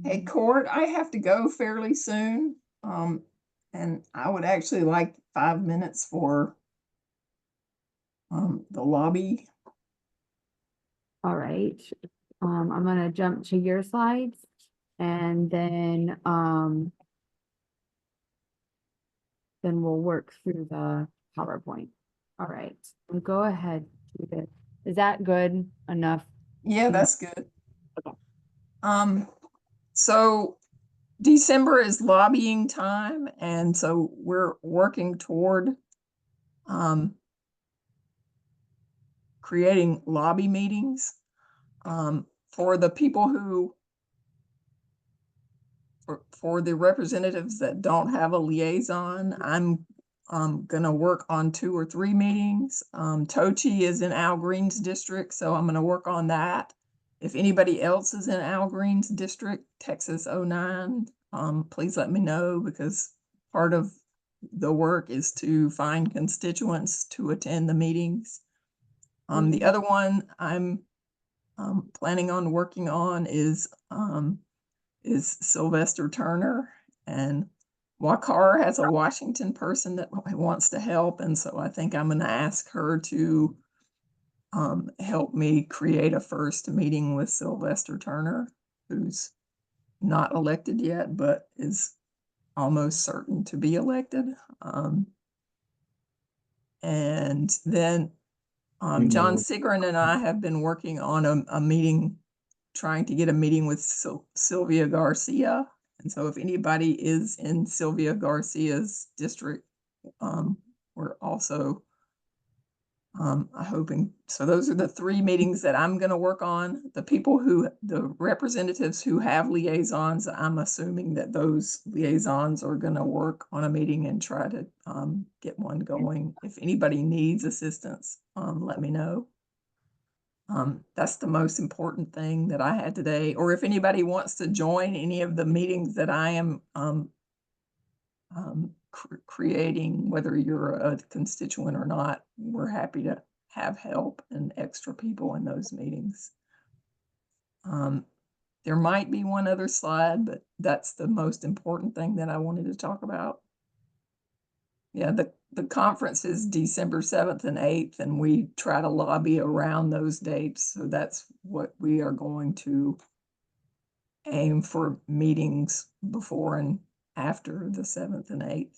I: Hey, Court, I have to go fairly soon. And I would actually like 5 minutes for the lobby.
A: All right. I'm going to jump to your slides, and then we'll work through the PowerPoint. All right. We'll go ahead. Is that good enough?
I: Yeah, that's good. Okay. So December is lobbying time, and so we're working toward creating lobby meetings for the people for the representatives that don't have a liaison. I'm gonna work on 2 or 3 meetings. Tochi is in Al Green's district, so I'm gonna work on that. If anybody else is in Al Green's district, Texas 09, please let me know, because part of the work is to find constituents to attend the meetings. The other one, I'm planning on working on is Sylvester Turner, and Wakar has a Washington person that wants to help, and so I think I'm going to ask her to help me create a first meeting with Sylvester Turner, who's not elected yet, but is almost certain to be elected. And then John Sigrin and I have been working on a meeting, trying to get a meeting with Sylvia Garcia. And so if anybody is in Sylvia Garcia's district, we're also hoping. So those are the 3 meetings that I'm going to work on. The representatives who have liaisons, I'm assuming that those liaisons are going to work on a meeting and try to get one going. If anybody needs assistance, let me know. That's the most important thing that I had today. Or if anybody wants to join any of the meetings that I am creating, whether you're a constituent or not, we're happy to have help and extra people in those meetings. There might be one other slide, but that's the most important thing that I wanted to talk about. Yeah, the conference is December 7th and 8th, and we try to lobby around those dates. So that's what we are going to aim for, meetings before and after the 7th and 8th.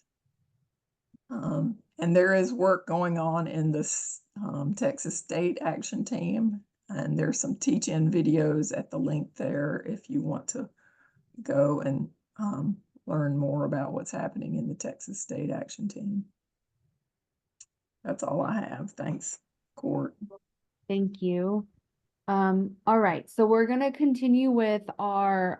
I: And there is work going on in this Texas State Action Team, and there's some teach-in videos at the link there if you want to go and learn more about what's happening in the Texas State Action Team. That's all I have. Thanks, Court.
A: Thank you. All right, so we're gonna continue with our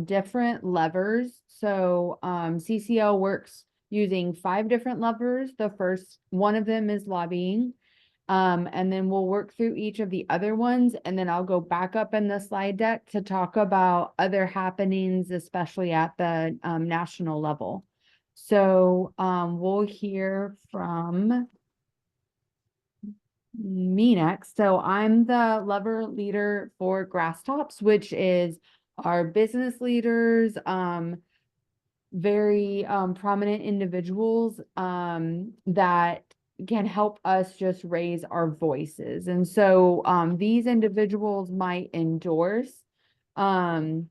A: different levers. So CCL works using 5 different levers. The first one of them is lobbying. And then we'll work through each of the other ones, and then I'll go back up in the slide deck to talk about other happenings, especially at the national level. So we'll hear from me next. So I'm the lever leader for Grasstops, which is our business leaders, very prominent individuals that can help us just raise our voices. And so these individuals might endorse our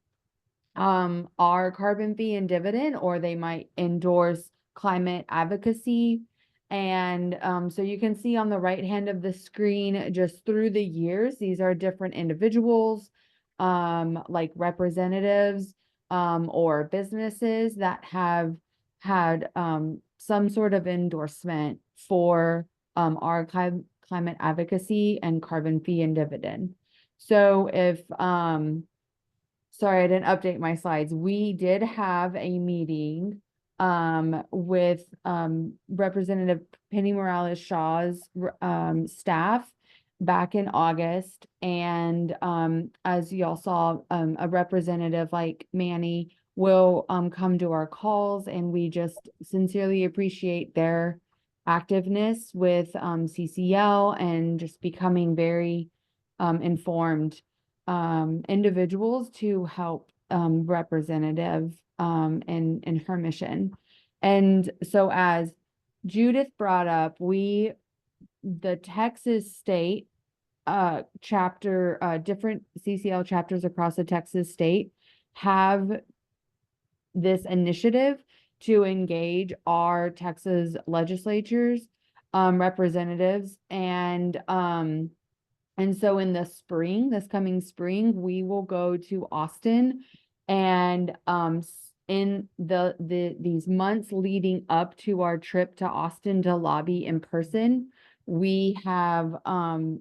A: carbon fee and dividend, or they might endorse climate advocacy. And so you can see on the right hand of the screen, just through the years, these are different individuals, like representatives or businesses that have had some sort of endorsement for our climate advocacy and carbon fee and dividend. So if, sorry, I didn't update my slides. We did have a meeting with Representative Penny Morales Shaw's staff back in August. And as y'all saw, a representative like Manny will come to our calls, and we just sincerely appreciate their activeness with CCL and just becoming very informed individuals to help Representative in her mission. And so as Judith brought up, the Texas State chapter, different CCL chapters across the Texas state have this initiative to engage our Texas legislatures, representatives, and so in the spring, this coming spring, we will go to Austin, and in these months leading up to our trip to Austin to lobby in person, we have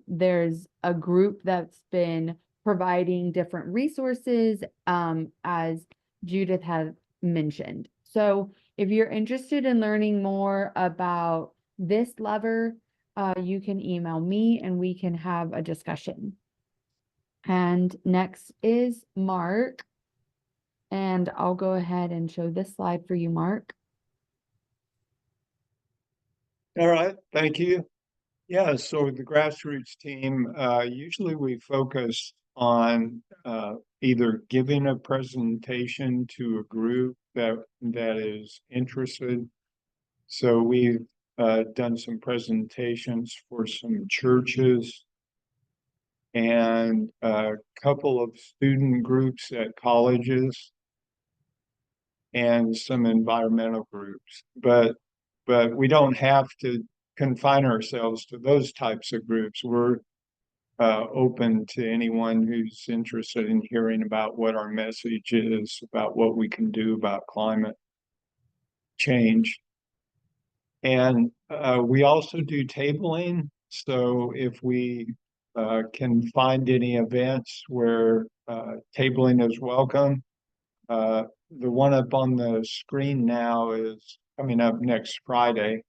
A: there's a group that's been providing different resources, as Judith has mentioned. So if you're interested in learning more about this lever, you can email me and we can have a discussion. And next is Mark. And I'll go ahead and show this slide for you, Mark.
K: All right, thank you. Yeah, so the grassroots team, usually we focus on either giving a presentation to a group that is interested. So we've done some presentations for some churches and a couple of student groups at colleges and some environmental groups. But we don't have to confine ourselves to those types of groups. We're open to anyone who's interested in hearing about what our message is, about what we can do about climate change. And we also do tabling. So if we can find any events where tabling is welcome, the one up on the screen now is coming up next Friday.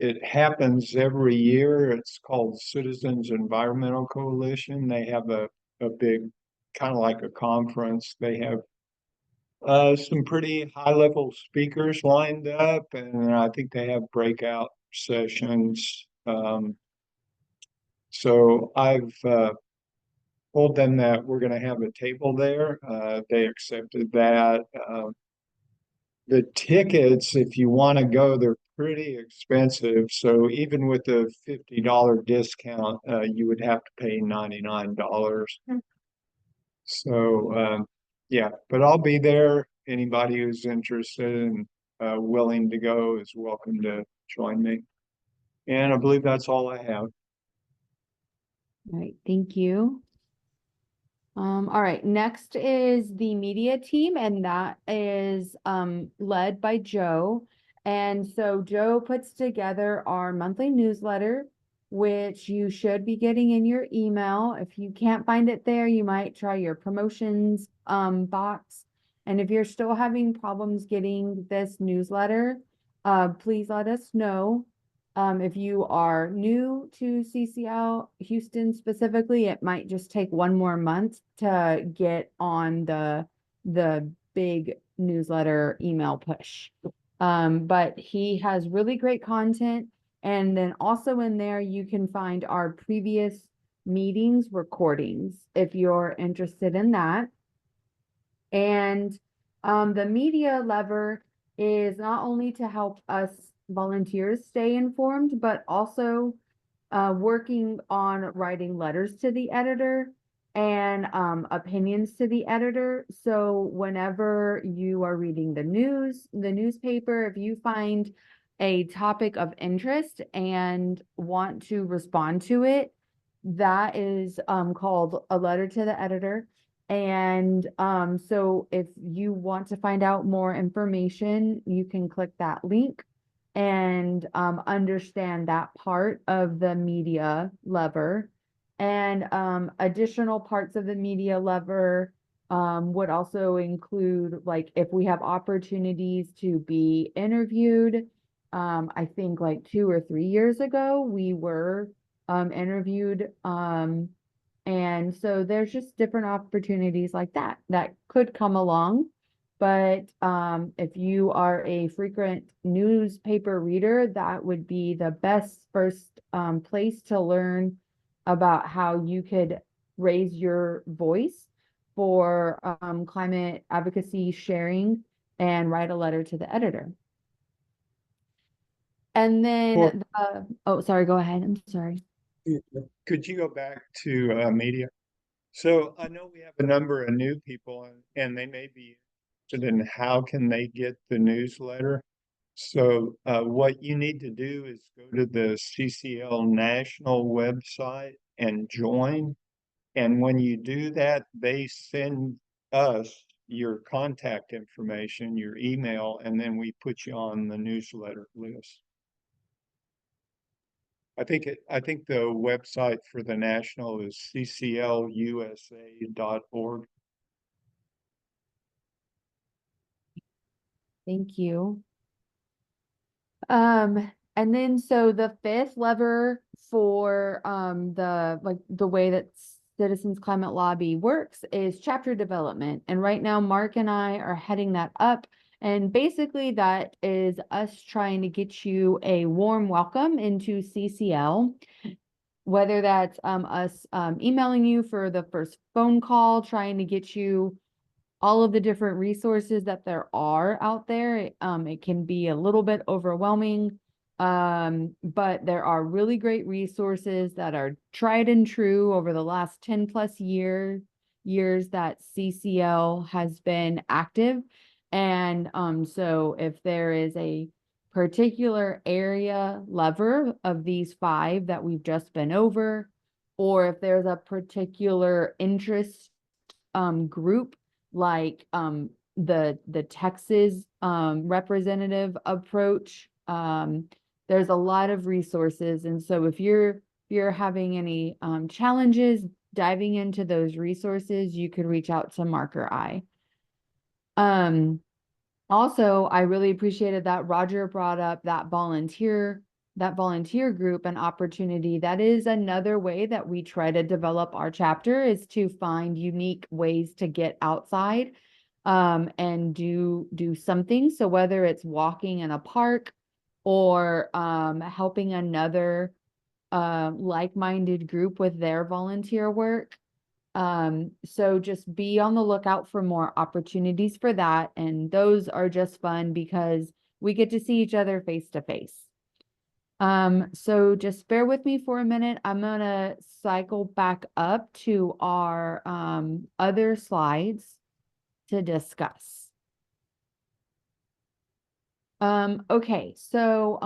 K: It happens every year. It's called Citizens Environmental Coalition. They have a big, kind of like a conference. They have some pretty high-level speakers lined up, and I think they have breakout sessions. So I've told them that we're going to have a table there. They accepted that. The tickets, if you want to go, they're pretty expensive. So even with the $50 discount, you would have to pay $99. So yeah, but I'll be there. Anybody who's interested and willing to go is welcome to join me. And I believe that's all I have.
A: All right, thank you. All right, next is the media team, and that is led by Joe. And so Joe puts together our monthly newsletter, which you should be getting in your email. If you can't find it there, you might try your promotions box. And if you're still having problems getting this newsletter, please let us know. If you are new to CCL Houston specifically, it might just take one more month to get on the big newsletter email push. But he has really great content. And then also in there, you can find our previous meetings recordings if you're interested in that. And the media lever is not only to help us volunteers stay informed, but also working on writing letters to the editor and opinions to the editor. So whenever you are reading the newspaper, if you find a topic of interest and want to respond to it, that is called a letter to the editor. And so if you want to find out more information, you can click that link and understand that part of the media lever. And additional parts of the media lever would also include, like, if we have opportunities to be interviewed. I think like 2 or 3 years ago, we were interviewed. And so there's just different opportunities like that could come along. But if you are a frequent newspaper reader, that would be the best first place to learn about how you could raise your voice for climate advocacy sharing and write a letter to the editor. And then, oh, sorry, go ahead. I'm sorry.
K: Could you go back to media? So I know we have a number of new people and they may be interested in how can they get the newsletter. So what you need to do is go to the CCL National website and join. And when you do that, they send us your contact information, your email, and then we put you on the newsletter list. I think the website for the national is cclusa.org.
A: Thank you. And then so the fifth lever for the way that Citizens Climate Lobby works is chapter development. And right now, Mark and I are heading that up. And basically that is us trying to get you a warm welcome into CCL. whether that's us emailing you for the first phone call, trying to get you all of the different resources that there are out there. It can be a little bit overwhelming, but there are really great resources that are tried and true over the last 10 plus years that CCL has been active. And so if there is a particular area lever of these 5 that we've just been over, or if there's a particular interest group like the Texas representative approach, there's a lot of resources. And so if you're having any challenges diving into those resources, you could reach out to Mark or I. Also, I really appreciated that Roger brought up that volunteer group and opportunity. That is another way that we try to develop our chapter, is to find unique ways to get outside and do something. So whether it's walking in a park or helping another like-minded group with their volunteer work. So just be on the lookout for more opportunities for that. And those are just fun because we get to see each other face to face. So just bear with me for a minute. I'm gonna cycle back up to our other slides to discuss. Okay, so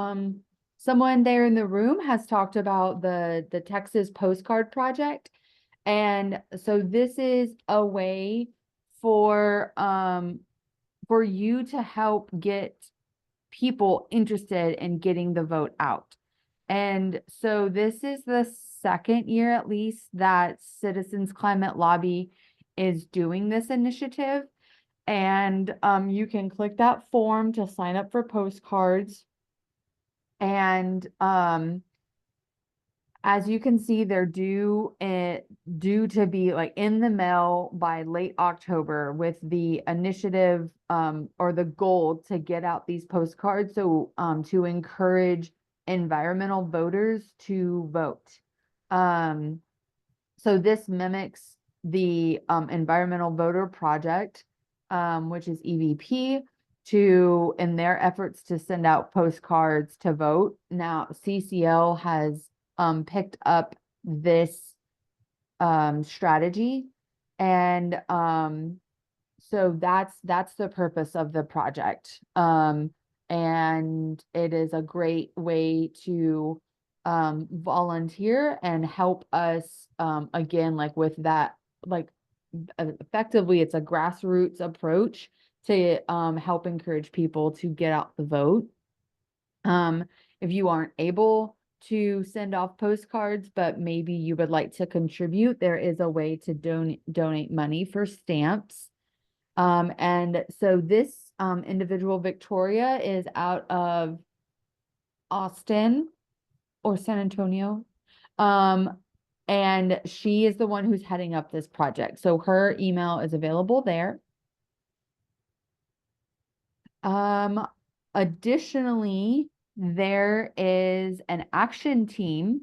A: someone there in the room has talked about the Texas postcard project. And so this is a way for you to help get people interested in getting the vote out. And so this is the second year at least that Citizens Climate Lobby is doing this initiative. And you can click that form to sign up for postcards. And as you can see, they're due to be like in the mail by late October, with the initiative or the goal to get out these postcards. So to encourage environmental voters to vote. So this mimics the Environmental Voter Project, which is EVP, in their efforts to send out postcards to vote. Now CCL has picked up this strategy, and so that's the purpose of the project, and it is a great way to volunteer and help us again, like with that, like effectively it's a grassroots approach to help encourage people to get out the vote. If you aren't able to send off postcards, but maybe you would like to contribute, there is a way to donate money for stamps. And so this individual, Victoria, is out of Austin or San Antonio. And she is the one who's heading up this project. So her email is available there. Additionally, there is an action team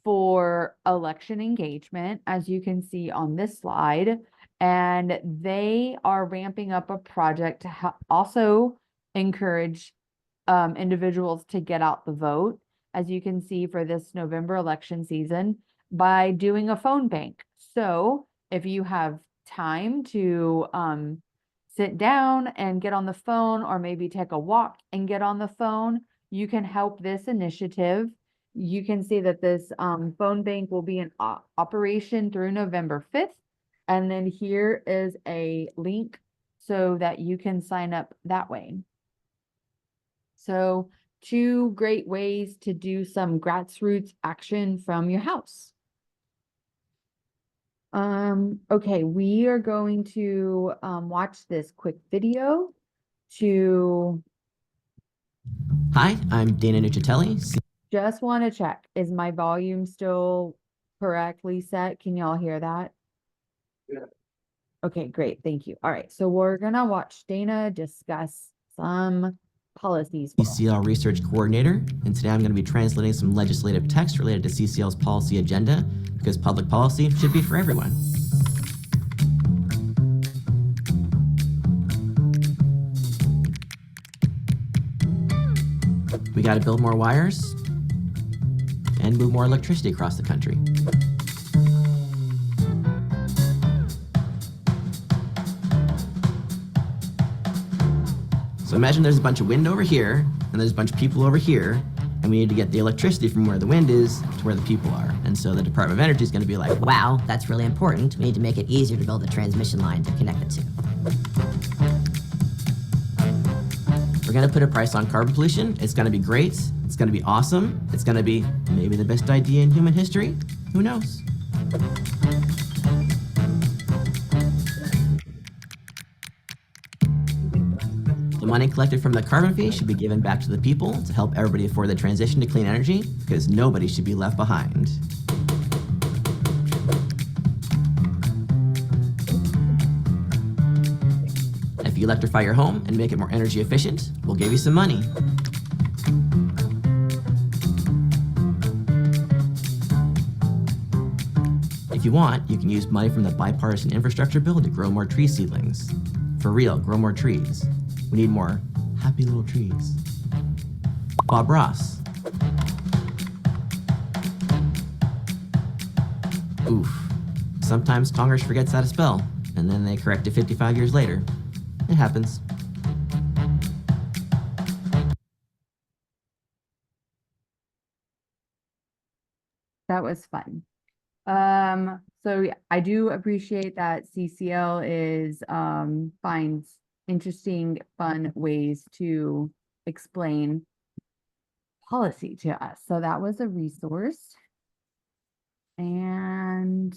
A: for election engagement, as you can see on this slide, and they are ramping up a project to also encourage individuals to get out the vote, as you can see for this November election season, by doing a phone bank. So if you have time to sit down and get on the phone, or maybe take a walk and get on the phone, you can help this initiative. You can see that this phone bank will be in operation through November 5th. And then here is a link so that you can sign up that way. So 2 great ways to do some grassroots action from your house. Okay, we are going to watch this quick video to...
S: Hi, I'm Dana Nuccitelli.
A: Just want to check, is my volume still correctly set? Can y'all hear that?
L: Yeah.
A: Okay, great, thank you. All right, so we're gonna watch Dana discuss some policies.
S: CCL Research Coordinator, and today I'm going to be translating some legislative text related to CCL's policy agenda, because public policy should be for everyone. We got to build more wires and move more electricity across the country. So imagine there's a bunch of wind over here, and there's a bunch of people over here, and we need to get the electricity from where the wind is to where the people are. And so the Department of Energy is going to be like,
T: wow, that's really important. We need to make it easier to build a transmission line to connect the two.
S: We're going to put a price on carbon pollution. It's going to be great. It's going to be awesome. It's going to be maybe the best idea in human history. Who knows? The money collected from the carbon fee should be given back to the people to help everybody afford the transition to clean energy, because nobody should be left behind. If you electrify your home and make it more energy efficient, we'll give you some money. If you want, you can use money from the bipartisan infrastructure bill to grow more tree seedlings. For real, grow more trees. We need more happy little trees. Bob Ross. Oof. Sometimes Congress forgets how to spell, and then they correct it 55 years later. It happens.
A: That was fun. So yeah, I do appreciate that CCL is finds interesting, fun ways to explain policy to us. So that was a resource. And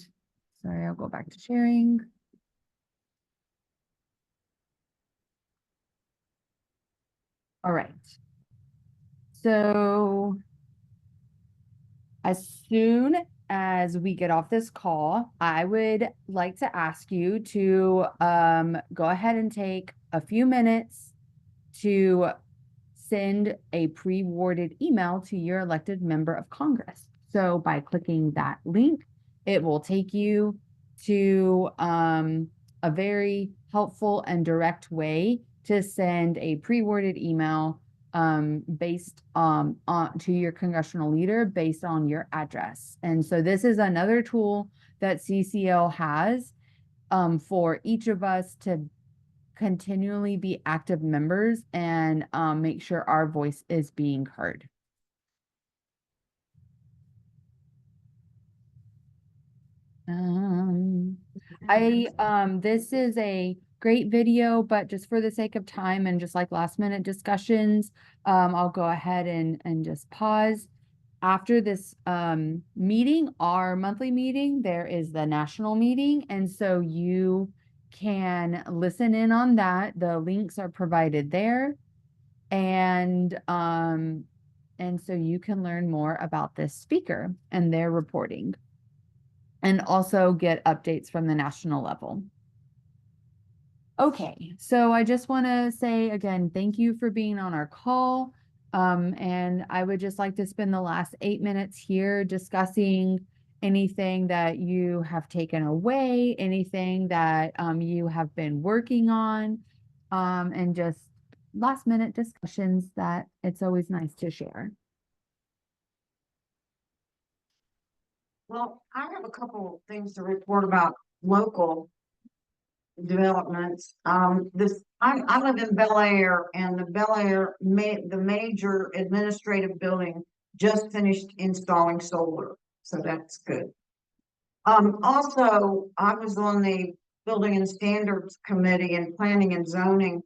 A: sorry, I'll go back to sharing. All right. So as soon as we get off this call, I would like to ask you to go ahead and take a few minutes to send a pre-worded email to your elected member of Congress. So by clicking that link, it will take you to a very helpful and direct way to send a pre-worded email based on to your congressional leader based on your address. And so this is another tool that CCL has for each of us to continually be active members and make sure our voice is being heard. This is a great video, but just for the sake of time and just like last minute discussions, I'll go ahead and just pause. After this meeting, our monthly meeting, there is the national meeting. And so you can listen in on that. The links are provided there. And so you can learn more about this speaker and their reporting, and also get updates from the national level. Okay, so I just want to say again, thank you for being on our call. And I would just like to spend the last 8 minutes here discussing anything that you have taken away, anything that you have been working on, and just last minute discussions that it's always nice to share.
Q: Well, I have a couple of things to report about local developments. I live in Bel Air, and the Bel Air the major administrative building just finished installing solar, so that's good. Also, I was on the Building and Standards Committee and Planning and Zoning,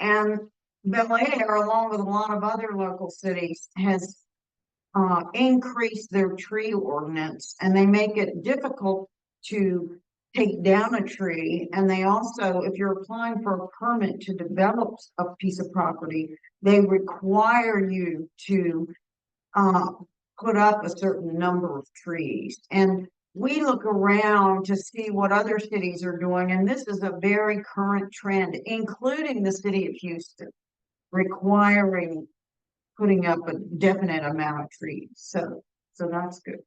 Q: and Bel Air, along with a lot of other local cities, has increased their tree ordinance, and they make it difficult to take down a tree. And they also, if you're applying for a permit to develop a piece of property, they require you to put up a certain number of trees. And we look around to see what other cities are doing, and this is a very current trend, including the city of Houston. requiring putting up a definite amount of trees. So that's good.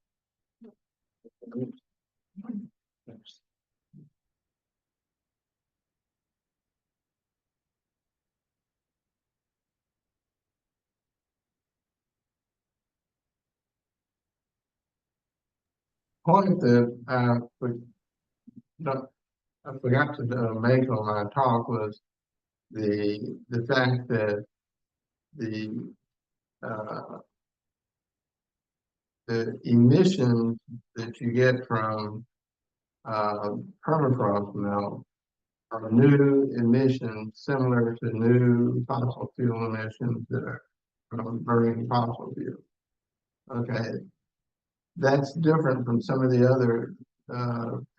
L: Point that I forgot to make on my talk was the fact that the emissions that you get from permafrost melt are new emissions similar to new fossil fuel emissions that are from burning fossil fuel. Okay, that's different from some of the other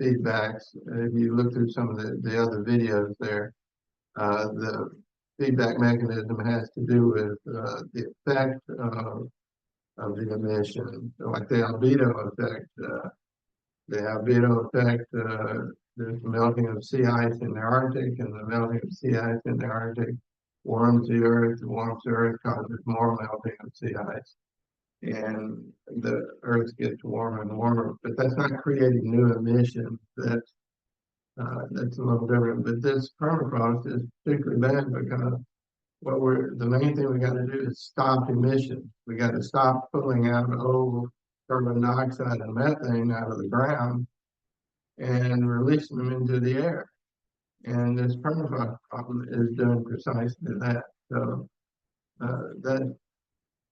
L: feedbacks. If you look through some of the other videos there, the feedback mechanism has to do with the effect of the emission. So like the albedo effect, there's the melting of sea ice in the Arctic, and the melting of sea ice in the Arctic warms the Earth. Warms the Earth causes more melting of sea ice, and the Earth gets warmer and warmer. But that's not creating new emissions. That's a little different. But this permafrost is particularly bad because the main thing we got to do is stop emissions. We got to stop pulling out old carbon dioxide and methane out of the ground and releasing them into the air. And this permafrost problem is doing precisely that. So that's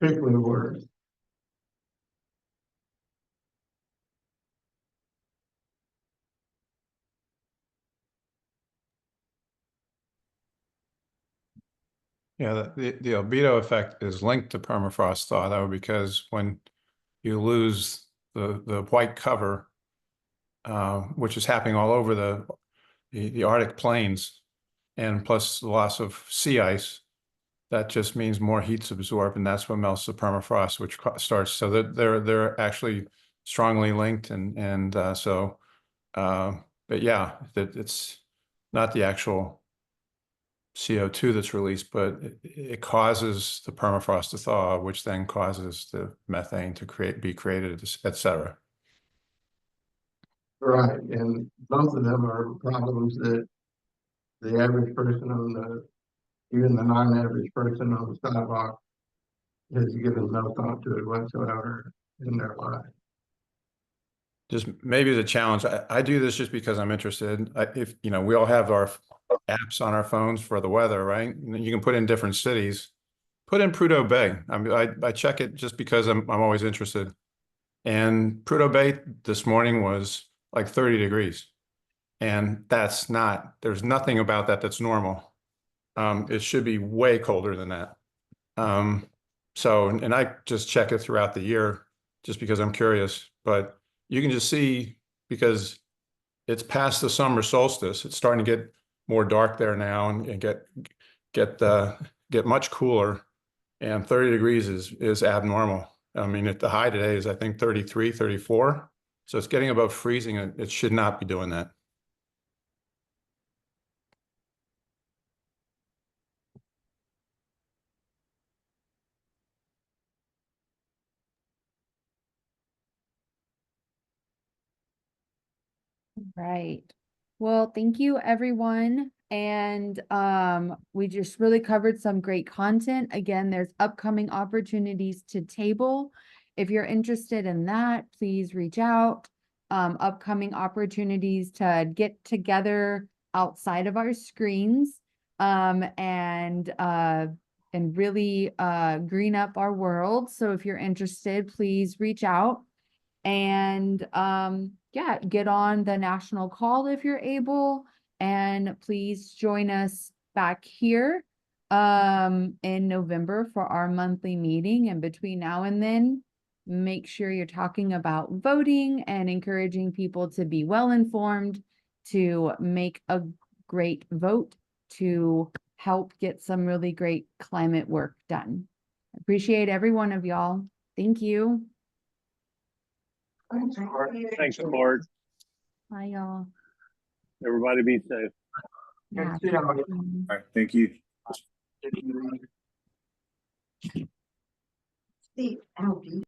L: particularly worse.
G: Yeah, the albedo effect is linked to permafrost thaw, though, because when you lose the white cover, which is happening all over the Arctic plains, and plus the loss of sea ice, that just means more heat's absorbed, and that's what melts the permafrost, which starts. So they're actually strongly linked, and but yeah, it's not the actual CO2 that's released, but it causes the permafrost to thaw, which then causes the methane to be created, et cetera.
L: Right, and both of them are problems that the average person even the non-average person on the sidewalk has given no thought to it whatsoever in their life.
G: Just maybe the challenge. I do this just because I'm interested. If we all have our apps on our phones for the weather, right? You can put in different cities. Put in Prudhoe Bay. I check it just because I'm always interested. And Prudhoe Bay this morning was like 30 degrees, and there's nothing about that that's normal. It should be way colder than that. And I just check it throughout the year just because I'm curious, but you can just see, because it's past the summer solstice, it's starting to get more dark there now and get much cooler, and 30 degrees is abnormal. I mean, the high today is, I think, 33, 34. So it's getting above freezing. It should not be doing that.
A: Right. Well, thank you, everyone. And we just really covered some great content. Again, there's upcoming opportunities to table. If you're interested in that, please reach out. Upcoming opportunities to get together outside of our screens and really green up our world. So if you're interested, please reach out. And yeah, get on the national call if you're able, and please join us back here in November for our monthly meeting. And between now and then, make sure you're talking about voting and encouraging people to be well informed, to make a great vote, to help get some really great climate work done. Appreciate every one of y'all. Thank you.
R: Thanks, Court.
A: Bye, y'all.
R: Everybody be safe.
A: Yeah.
E: All right, thank you.
Q: See, Albie.